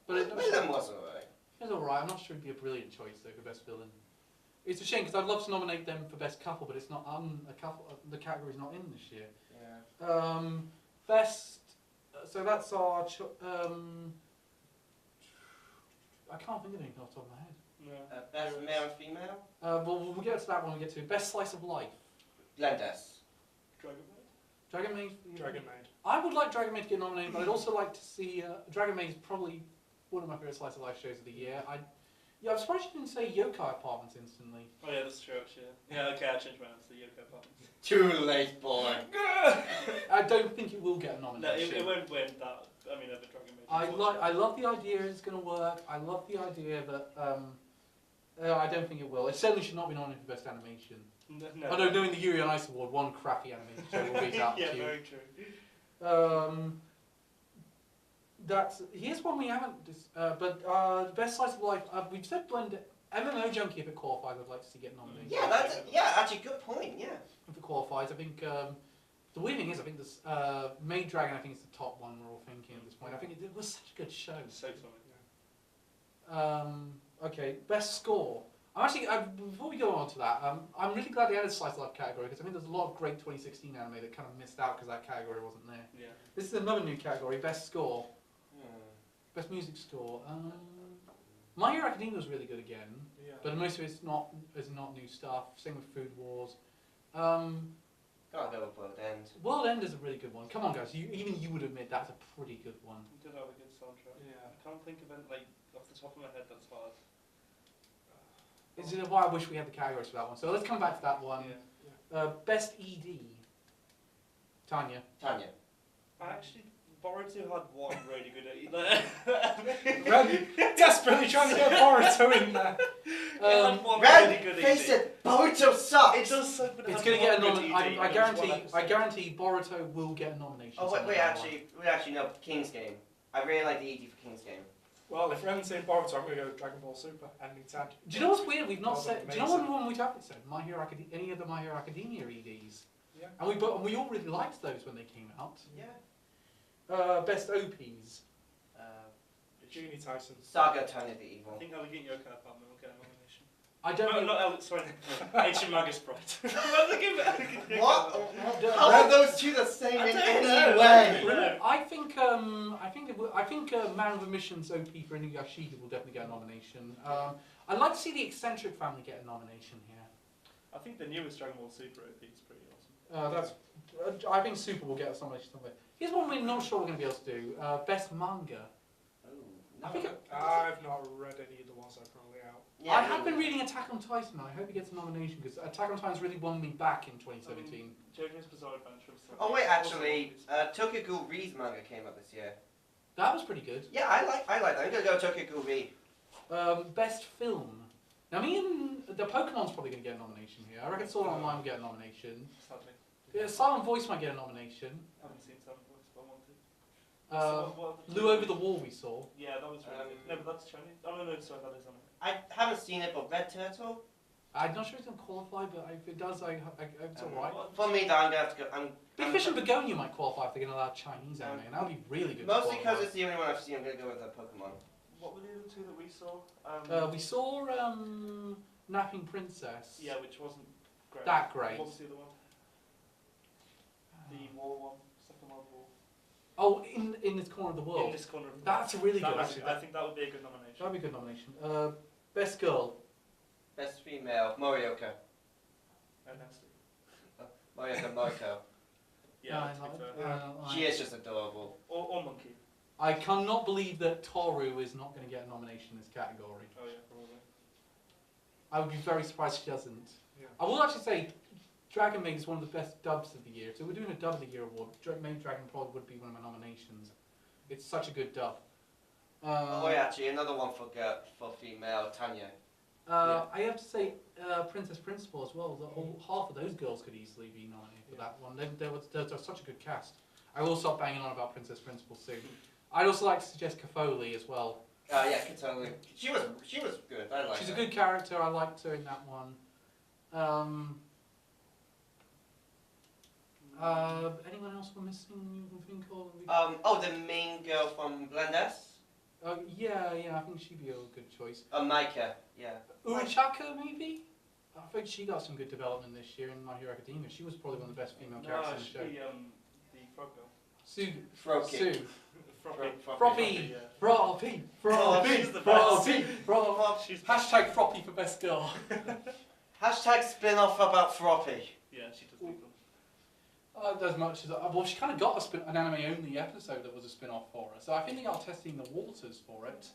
but Willem was alright. He's alright. I'm not sure he'd be a brilliant choice though for best villain. It's a shame because I'd love to nominate them for best couple, but it's not a couple. The category's not in this year. Yeah. Best. So that's our. I can't think of anything off the top of my head. no. Best male and female. We'll get to that when we get to best slice of life. Blendes. Dragon Maid. Dragon Maid. Dragon Maid. I would like Dragon Maid to get nominated, but I'd also like to see Dragon Maid is probably one of my favorite slice of life shows of the year. I'm surprised you didn't say Yokai Apartments instantly. Oh yeah, that's true actually. Yeah, okay, I changed my answer to Yoko Apartments. Too late, boy. I don't think it will get a No, nomination. it won't win that. I mean, over Dragon Maid. I love the idea it's going to work. I love the idea that I don't think it will. It certainly should not be nominated for best animation. No. I know, knowing the Yuri on Ice Award, one crappy animation show will beat out Yeah, two. very true. Here's one we haven't. But best slice of life. We've said Blend MMO Junkie if it qualifies. I'd like to see get nominated. Yeah, actually, good point. Yeah. If it qualifies, I think the weird thing is I think this Maid Dragon. I think is the top one we're all thinking at this point. I think it was such a good show. So funny. Okay, best score. I'm actually before we go on to that, I'm really glad they added slice of life category because I think there's a lot of great 2016 anime that kind of missed out because that category wasn't there. Yeah. This is another new category, best score, Hmm. best music score. My Hero Academia was really good again, Yeah. but most of it's not new stuff. Same with Food Wars. Gotta go with WorldEnd. WorldEnd is a really good one. Come on, guys, even you would admit that's a pretty good one. We did have a good soundtrack. Yeah. I can't think of it like off the top of my head. That's hard. This is why I wish we had the categories for that one. So let's come back to that one. Yeah. Best ED. Tanya. Tanya. Actually, Boruto had one really good. Ren desperately trying to get Boruto in there. One Ren, really good face ED. it, Boruto sucks! It does suck, but it It's has going to get a one nomination. good ED, I and it was one guarantee. I episode. guarantee Boruto will get a nomination. Oh, somewhere wait, down the line. we actually know King's Game. I really like the ED for King's Game. Well, if Ren's saying Boruto, I'm going to go Dragon Ball Super, ending 10. Do you know what's weird? We've not That was said. Do you know amazing. what one we haven't said? My Hero Academia. Any of the My Hero Academia EDs. Yeah. And we all really liked those when they came out. Yeah. Best OPs. Juuni Taisen. Saga, Tanya the I Evil. think Elegant Yoko Apartment will get a nomination. I don't. No, think- not Elegant, sorry. Ancient Magus Sprite. What was I giving Elegant Yoko What? Apartment? How are those two the same I in don't any know. way? No. I think Man of Emission's OP for Inuyashiki will definitely get a nomination. I'd like to see the Eccentric family get a nomination here. I think the newest Dragon Ball Super OP is pretty awesome. That's I think Super will get us nomination somewhere. Here's one we're not sure we're going to be able to do. Best manga. I think I've not read any of the ones that are currently out. Yeah, I have been reading Attack on Titan. I hope he gets a nomination because Attack on Titan's really won me back in 2017. JoJo's Bizarre Adventure. Oh wait, actually, Tokyo Ghoul Re's manga came out this year. That was pretty good. Yeah, I like that. I'm gonna go Tokyo Ghoul Re. Best film. Now, me and the Pokemon's probably going to get a nomination here. I reckon Sword Art Online will get a nomination. Sadly. Yeah, Silent Voice might get a nomination. I haven't seen Seven Voice, but I want to. What other Lou Over the Wall we saw. Yeah, that was really good. No, but that's Chinese. Oh, no, sorry, that is on it. I haven't seen it, but Red Turtle. I'm not sure it's going to qualify, but if it does, it's alright. For me, though, I'm gonna have to go. Big Fish and Begonia might qualify if they're going to allow Chinese anime, and that would be really good. Mostly because it's the only one I've seen. I'm gonna go with Pokemon. What were the other two that we saw? We saw Napping Princess. Yeah, which wasn't great. That great. What was the other one? The war one, Second World War. Oh, in this corner of the world. In this corner of the That's a really that good. was- Actually, I think that would be a good nomination. that'd be a good nomination. Best girl. Best female, Morioka. Nasty. Morioka Moiko. Yeah, I to like- be fair. She is just adorable. Or Monkey. I cannot believe that Toru is not going to get a nomination in this category. Oh yeah, probably. I would be very surprised if she doesn't. Yeah. I will actually say Dragon Maid is one of the best dubs of the year. So we're doing a dub of the year award. Maid Dragon probably would be one of my nominations. It's such a good dub. Oh yeah, actually, another one for female, Tanya. I have to say Princess Principal as well. Half of those girls could easily be nominated for that one. There was such a good cast. I will stop banging on about Princess Principal soon. I'd also like to suggest Kafoli as well. Yeah, Katoli. She was good. I like She's her. a good character. I liked her in that one. Anyone else we're missing you can think of? Oh, the main girl from Blend S? Yeah, I think she'd be a good choice. Micah, yeah. Uruchaka, maybe? I think she got some good development this year in My Hero Academia. She was probably one of the best female characters in the show. The frog girl. Sue. Froki. Sue. Froppy. Froppy. Froppy. She's the best. Froppy. Froppy. She's Hashtag Froppy for best girl. Hashtag spin-off about Froppy. Yeah, she does people. As much as well, she kind of got an anime-only episode that was a spin-off for her. So I think they are testing the waters for it.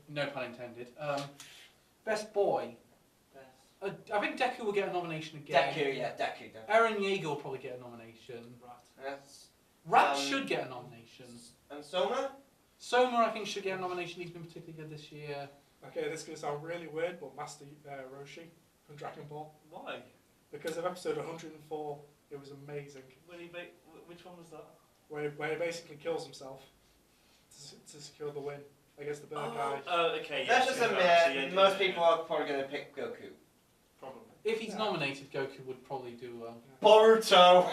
No pun intended. Best boy. I think Deku will get a nomination again. Deku. Eren Yeager will probably get a nomination. Yes. Rat should get a nomination. And Soma? Soma, I think, should get a nomination. He's been particularly good this year. Okay, this is going to sound really weird, but Master Roshi from Dragon Ball. Why? Because of episode 104, it was amazing. Which one was that? Where he basically kills himself to secure the win against the bird guy. Oh, okay. Let's yes, just admit, most people are probably going to pick Goku. Probably. If he's nominated, Goku would probably do well. Boruto!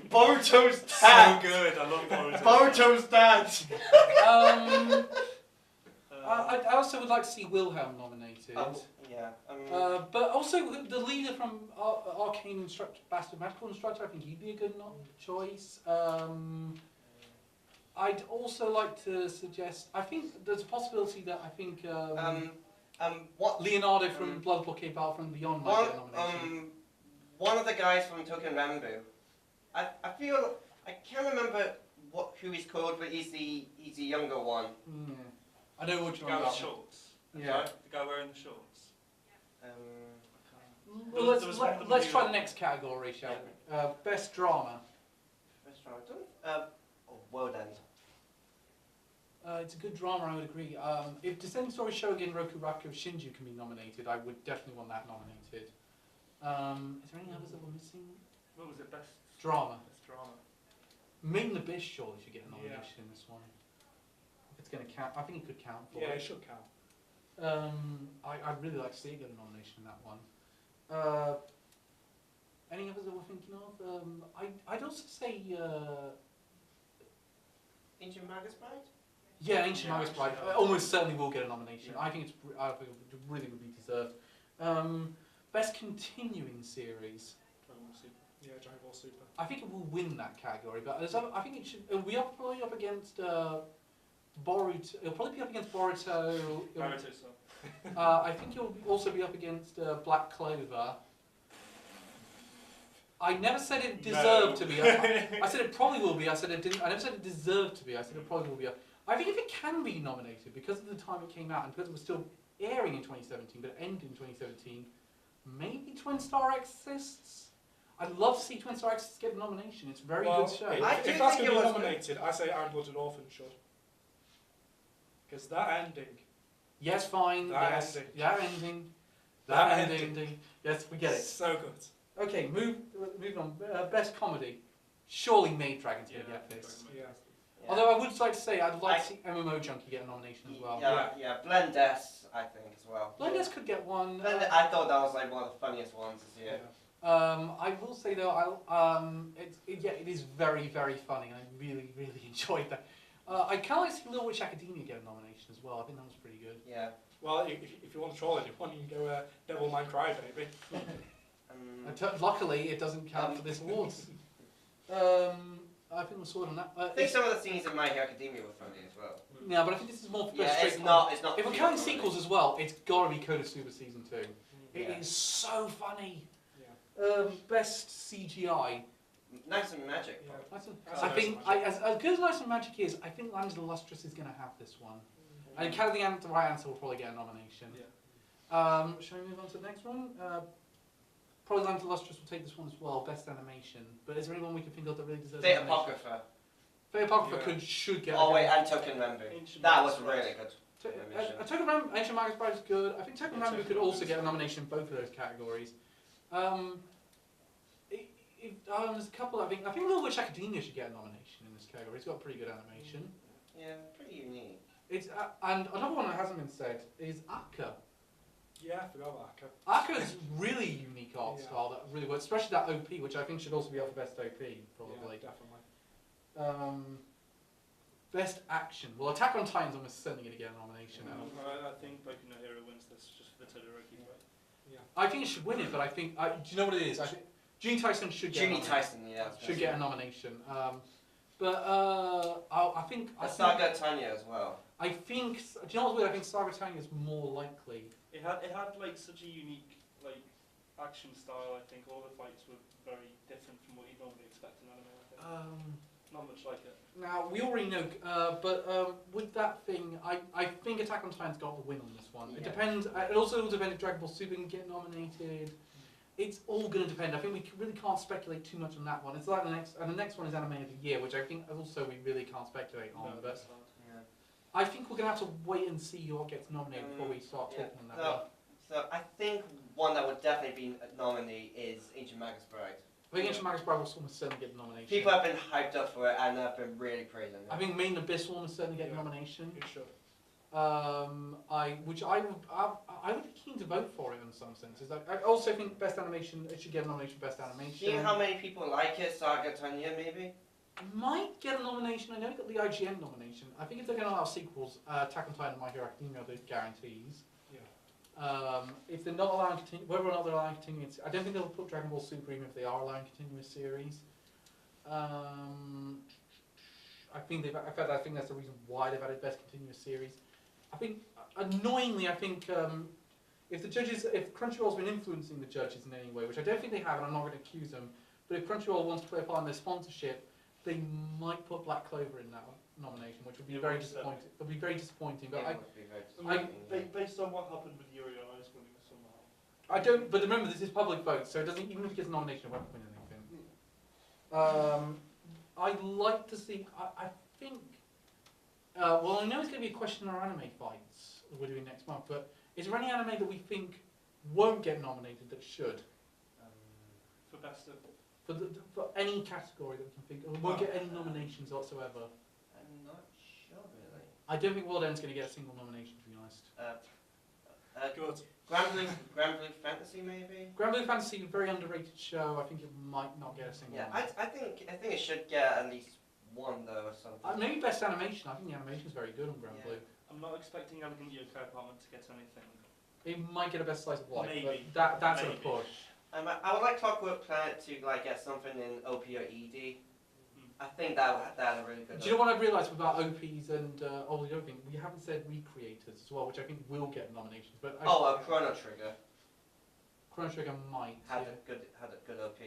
Boruto's So dad! good. I love Boruto. Boruto's dad! I also would like to see Wilhelm nominated. Yeah. But also the leader from Arcane Instructor, Bastard Magical Instructor, I think he'd be a good choice. I'd also like to suggest, I think there's a possibility that I think what? Leonardo from Blood Blockade Battlefront Beyond might get a nomination. One of the guys from Token Rambo. I feel I can't remember who he's called, but he's the younger one. Yeah. I know which The one. guy with shorts. Yeah. The guy wearing the shorts. Well, let's try the next category, shall we? Best drama. WorldEnd. It's a good drama, I would agree. If Descending Story Shogun Rokuraku Shinju can be nominated, I would definitely want that nominated. Is there any others that we're missing? What was it? Best Drama. Best drama. Made in Abyss surely should get a nomination in this one. If it's going to count, I think it could count for Yeah, it. it should count. I'd really like to see it get a nomination in that one. Any others that we're thinking of? I'd also say Ancient Magus Bride? yeah, Ancient Magus Bride almost certainly will get a nomination. I think it really would be deserved. Best continuing series. Dragon Ball Super. Yeah, Dragon Ball Super. I think it will win that category, but I think it should. It'll be probably up against Boruto. It'll probably be up against Boruto. Naruto, so. I think it'll also be up against Black Clover. I never said it deserved to be. I said it probably will be. I said it didn't. I never said it deserved to be. I said it probably will be. I think if it can be nominated because of the time it came out and because it was still airing in 2017, but it ended in 2017, maybe Twin Star Exorcists. I'd love to see Twin Star Exorcists get a nomination. It's a very good show. If that's going to be nominated, I say Iron Blooded Orphan should. Because that ending. Yes, fine. That yes. ending. That ending. That That ending. ending. Yes, we get it. So good. Okay, moving on. Best comedy. Surely Maid Dragon's going to get this. Yeah. Yeah. Although I would like to say I'd like to see MMO Junkie get a nomination as well. Yeah, Blendes, I think, as well. Blinders could get one. I thought that was like one of the funniest ones this year. I will say though, it is very, very funny, and I really, really enjoyed that. I kind of like to see Little Witch Academia get a nomination as well. I think that was pretty good. Yeah. Well, if you want to troll anyone, you can go Devilman Crybaby. Luckily, it doesn't count for this awards. I think we're sorted on that. I think some of the scenes in My Hero Academia were funny as well. Yeah, but I think this is more for Yeah, straight. it's not. If we're counting sequels as well, it's got to be Code of Super Season 2. It Yeah. is so funny. Yeah. Best CGI. Nice and Magic. Yeah. That's That's I nice think, and as good as Nice and Magic is, I think Lands of the Lustrous is going to have this one. And Cat of the Right Answer will probably get a nomination. Yeah. Shall we move on to the next one? Probably Lands of the Lustrous will take this one as well, Best Animation. But is there anyone we can think of that really deserves Fate a nomination? Apocrypha. Fate Apocrypha Yeah. should get. Oh wait, and Token Remember. Ancient That was Magus really good. Token Remember, Ancient Magus Bride is good. I think Token Yeah, Remember Token could also Remember get a is nomination in both of those categories. There's a couple. I think Little Witch Academia should get a nomination in this category. It's got pretty good animation. Yeah, pretty unique. It's and another one that hasn't been said is Akka. Yeah, I forgot about Akka. Akka's really unique art Yeah. style that really works, especially that OP, which I think should also be up for best OP probably. Yeah, definitely. Best action. Well, Attack on Titan's almost certainly going to get a nomination. I think Boku no Hero wins this just for the Todoroki fight. Yeah. I think it should win it, but I think do you know what it is? I think Juuni Taisen should get. Juuni Taisen, yeah. Should get a nomination. I think. Saga Tanya as well. I think. Do you know what's weird? I think Saga Tanya is more likely. It had like such a unique like action style. I think all the fights were very different from what you'd normally expect in anime. I think. Not much like it. Now we already know, but with that thing, I think Attack on Titan's got the win on this one. It Yeah. depends. It also will depend if Dragon Ball Super can get nominated. It's all going to depend. I think we really can't speculate too much on that one. It's like the next one is Anime of the Year, which I think also we really can't speculate on. No, But that's hard. Yeah. I think we're going to have to wait and see what gets nominated before we start Yeah. talking on that one. So I think one that would definitely be a nominee is Ancient Magus Bride. I think Ancient Magus Bride will almost certainly get the nomination. People have been hyped up for it and have been really praising it. I think Main Abyss will almost certainly get the nomination. It should. I would be keen to vote for it in some senses. I also think Best Animation, it should get a nomination for Best Animation. Seeing how many people like it, Saga Tanya maybe? Might get a nomination. I know it got the IGN nomination. I think if they're going to allow sequels, Attack on Titan and My Hero Academia are the guarantees. Yeah. If they're not allowing whether or not they're allowing continuous, I don't think they'll put Dragon Ball Super even if they are allowing continuous series. I think that's the reason why they've added Best Continuous Series. I think, annoyingly, if Crunchyroll's been influencing the judges in any way, which I don't think they have, and I'm not going to accuse them, but if Crunchyroll wants to play a part in their sponsorship, they might put Black Clover in that nomination, which would be very disappointing. It would be very disappointing, but Yeah, it would be very disappointing. Based on what happened with Yuri on Ice winning somehow. I don't. But remember, this is public vote, so it doesn't. Even if it gets a nomination, it won't win anything. I'd like to see. I think. Well, I know it's going to be a question on our anime fights that we're doing next month, but is there any anime that we think won't get nominated that should? For best of. For any category that we can think of, won't get any nominations whatsoever. I'm not sure really. I don't think WorldEnd's going to get a single nomination, to be honest. Good. Grand Blue Fantasy maybe? Grand Blue Fantasy, a very underrated show. I think it might not get a single. Yeah, one. I think it should get at least one though or something. Maybe best animation. I think the animation is very good on Grand Yeah. Blue. I'm not expecting Elegant Yoko Apartment to get anything. It might get a best slice of life, Maybe. but that's a Maybe. push. I would like Clockwork Planet to like get something in OP or ED. I think that would have a really good. Do you know what I've realised about OPs and all the other thing? We haven't said recreators as well, which I think will get nominations. But Chrono Trigger Chrono Trigger might. had Yeah. a good OP.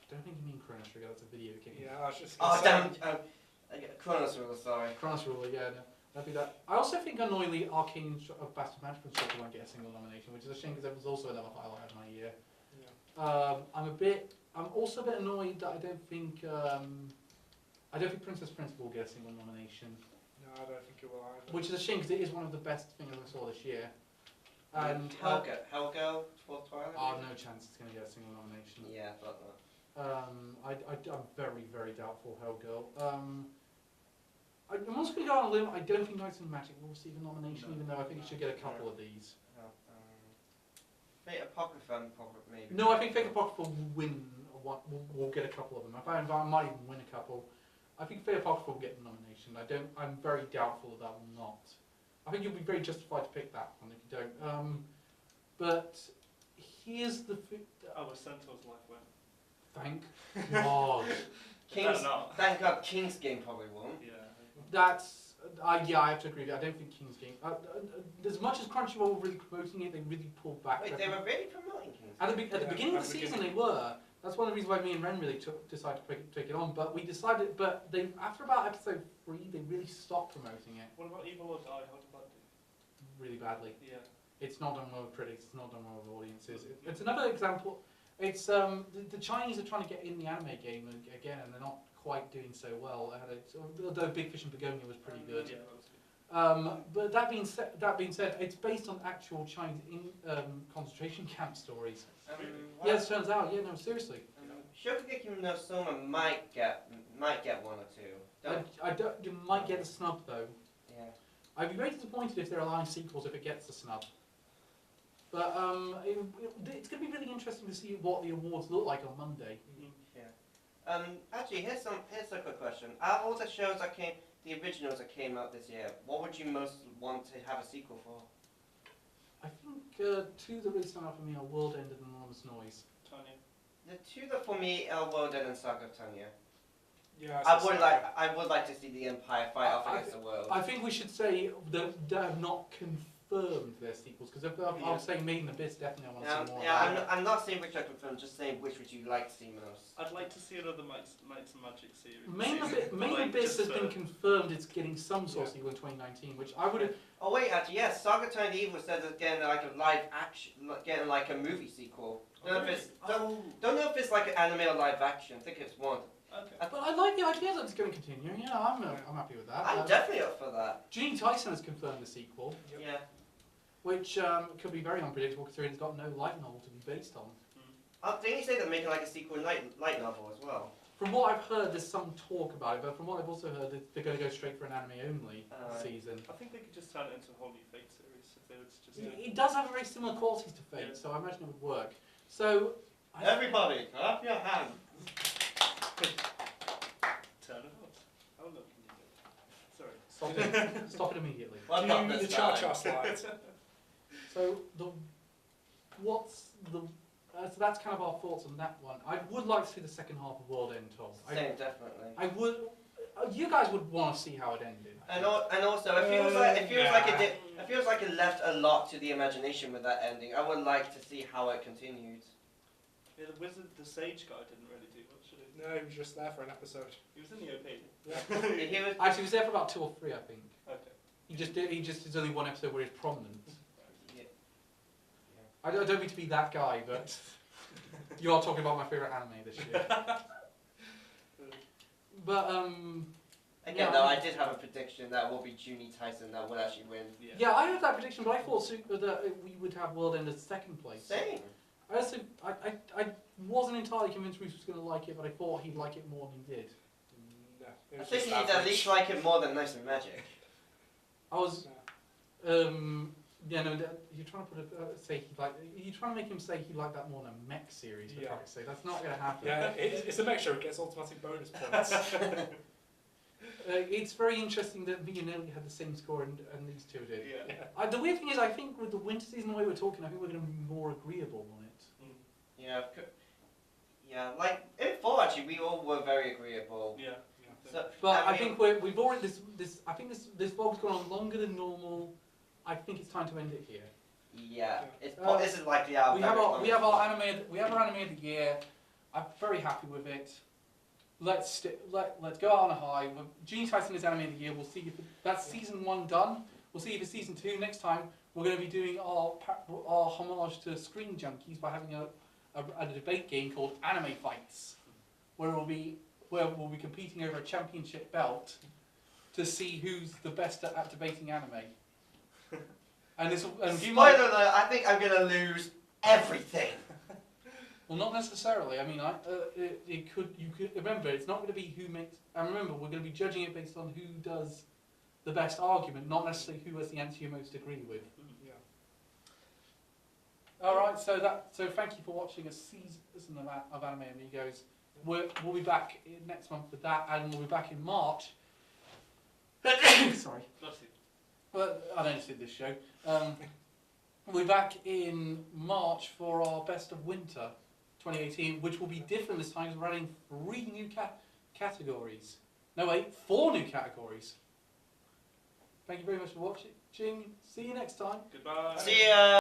don't think you mean Chrono Trigger. That's a video game. Yeah, I was just Oh gonna say, damn! Chronos Ruler, sorry. Chrono Trigger, yeah, no, that'd be that. I also think annoyingly, Arcane of Bastard Magic Consultant won't get a single nomination, which is a shame because that was also another highlight of my year. yeah. I'm also a bit annoyed that I don't think Princess Principal will get a single nomination, No, I don't think it will either. which is a shame because it is one of the best things I saw this year. And Hellgirl, Fourth Twilight. no chance it's going to get a single nomination. Yeah, I thought that. I'm very, very doubtful Hellgirl. I'm also going to go on a limb. I don't think Knights and Magic will receive a nomination, even though I think it should get a couple of these. Fate Apocrypha, maybe. No, I think Fate Apocrypha will win. Will get a couple of them. I might even win a couple. I think Fate Apocrypha will get the nomination. I'm very doubtful that will not. I think you'll be very justified to pick that one if you don't. But here's the. Oh, a Centaur's Life win. Thank God. King's, not. thank God King's Game probably won't. Yeah. That's yeah, I have to agree with you. I don't think King's Game. As much as Crunchyroll were really promoting it, they really pulled back. Wait, they were really promoting King's At the, Game? at the beginning of the season, they were. That's one of the reasons why me and Ren really decided to take it on. But we decided, but they after about episode 3, they really stopped promoting it What about Evil or Die? How did that do? really badly. Yeah. It's not done well with critics. It's not done well with audiences. It's another example. It's the Chinese are trying to get in the anime game again, and they're not quite doing so well. Although Big Fish and Begonia was pretty good. Yeah, that was good. But that being said, it's based on actual Chinese concentration camp stories. Yes, turns out. Yeah, no, seriously. Shokugeki no Soma might get one or two. I don't. You might get a snub though. Yeah. I'd be very disappointed if they're allowing sequels if it gets a snub. But it's going to be really interesting to see what the awards look like on Monday. Yeah. Actually, here's a quick question. Out of all the shows the originals that came out this year, what would you most want to have a sequel for? I think two that really stand out for me are WorldEnd and Enormous Noise. Tanya. The two that for me are WorldEnd and Saga of Tanya. Yeah, I would like to see the Empire fight off against the world. I think we should say that they have not confirmed their sequels, because if I was saying Made in Abyss, definitely I want to see more. Yeah, I'm not saying which I confirmed, just saying which would you like to see most. I'd like to see another Knights and Magic series. Made in Abyss has been confirmed it's getting some sort of sequel in 2019, which I would have. Oh wait, actually, yes, Saga Tanya the Evil says it's getting like a live action, getting like a movie sequel. Don't know if it's like an anime or live action. I think it's one. Okay. But I like the idea that it's going to continue. Yeah, I'm happy with that. I'm definitely up for that. Juuni Taisen has confirmed the sequel, Yeah. which could be very unpredictable considering it's got no light novel to be based on. Didn't you say they're making like a sequel light novel as well? From what I've heard, there's some talk about it, but from what I've also heard, they're going to go straight for an anime only season. I think they could just turn it into a whole new Fate series if they would just. It does have very similar qualities to Fate, so I imagine it would work. So Everybody, clap your hands. Turn it off. Oh look, sorry. stop it immediately. Well, not Do the this cha-cha time. slide. So so that's kind of our thoughts on that one. I would like to see the second half of WorldEnd, Tom. Same, definitely. I would. You guys would want to see how it ended. And also, it feels like it left a lot to the imagination with that ending. I would like to see how it continued. Yeah, the Sage guy didn't really do much, did he? No, he was just there for an episode. He was in the OP. Yeah. He was. Actually, he was there for about 2 or 3, I think. Okay. He just did only one episode where he's prominent. Yeah. I don't mean to be that guy, but you are talking about my favourite anime this year. But Again, though, I did have a prediction that it will be Juuni Taisen that will actually win. yeah, I had that prediction, but I thought that we would have WorldEnd as second place. Same. I wasn't entirely convinced Reese was going to like it, but I thought he'd like it more than he did. No, it I was think just he'd at average. least like it more than Nice and Magic. I was, yeah, no, you're trying to you're trying to make him say he liked that more than a mech series, for Christ's sake. That's not going to happen. Yeah, it's a mixture. It gets automatic bonus points. It's very interesting that me and Nelly had the same score and these two did. Yeah. The weird thing is, I think with the winter season, the way we're talking, I think we're going to be more agreeable on it. Yeah. Yeah, like in 4 actually, we all were very agreeable. Yeah. So, But I think we've already I think this vlog's gone on longer than normal. I think it's time to end it here. Yeah, this is likely our We have our anime of the year. I'm very happy with it. Let's go out on a high. Juuni Taisen is anime of the year. We'll see if that's season 1 done. We'll see if it's season 2 next time. We're going to be doing our homage to Screen Junkies by having a debate game called Anime Fights, where we'll be competing over a championship belt to see who's the best at debating anime. And this will, and Spoiler alert, I think I'm gonna lose everything. well, not necessarily. I mean, you could remember it's not going to be who makes. And remember, we're going to be judging it based on who does the best argument, not necessarily who has the answer you most agree with. Yeah. All right, so thank you for watching a season of Anime Amigos. We'll be back next month with that, and we'll be back in March. Sorry. Bless you. Well, I don't see this show. We'll be back in March for our Best of Winter 2018, which will be different this time because we're adding 3 new categories. No, wait, 4 new categories. Thank you very much for watching. See you next time. Goodbye. See ya.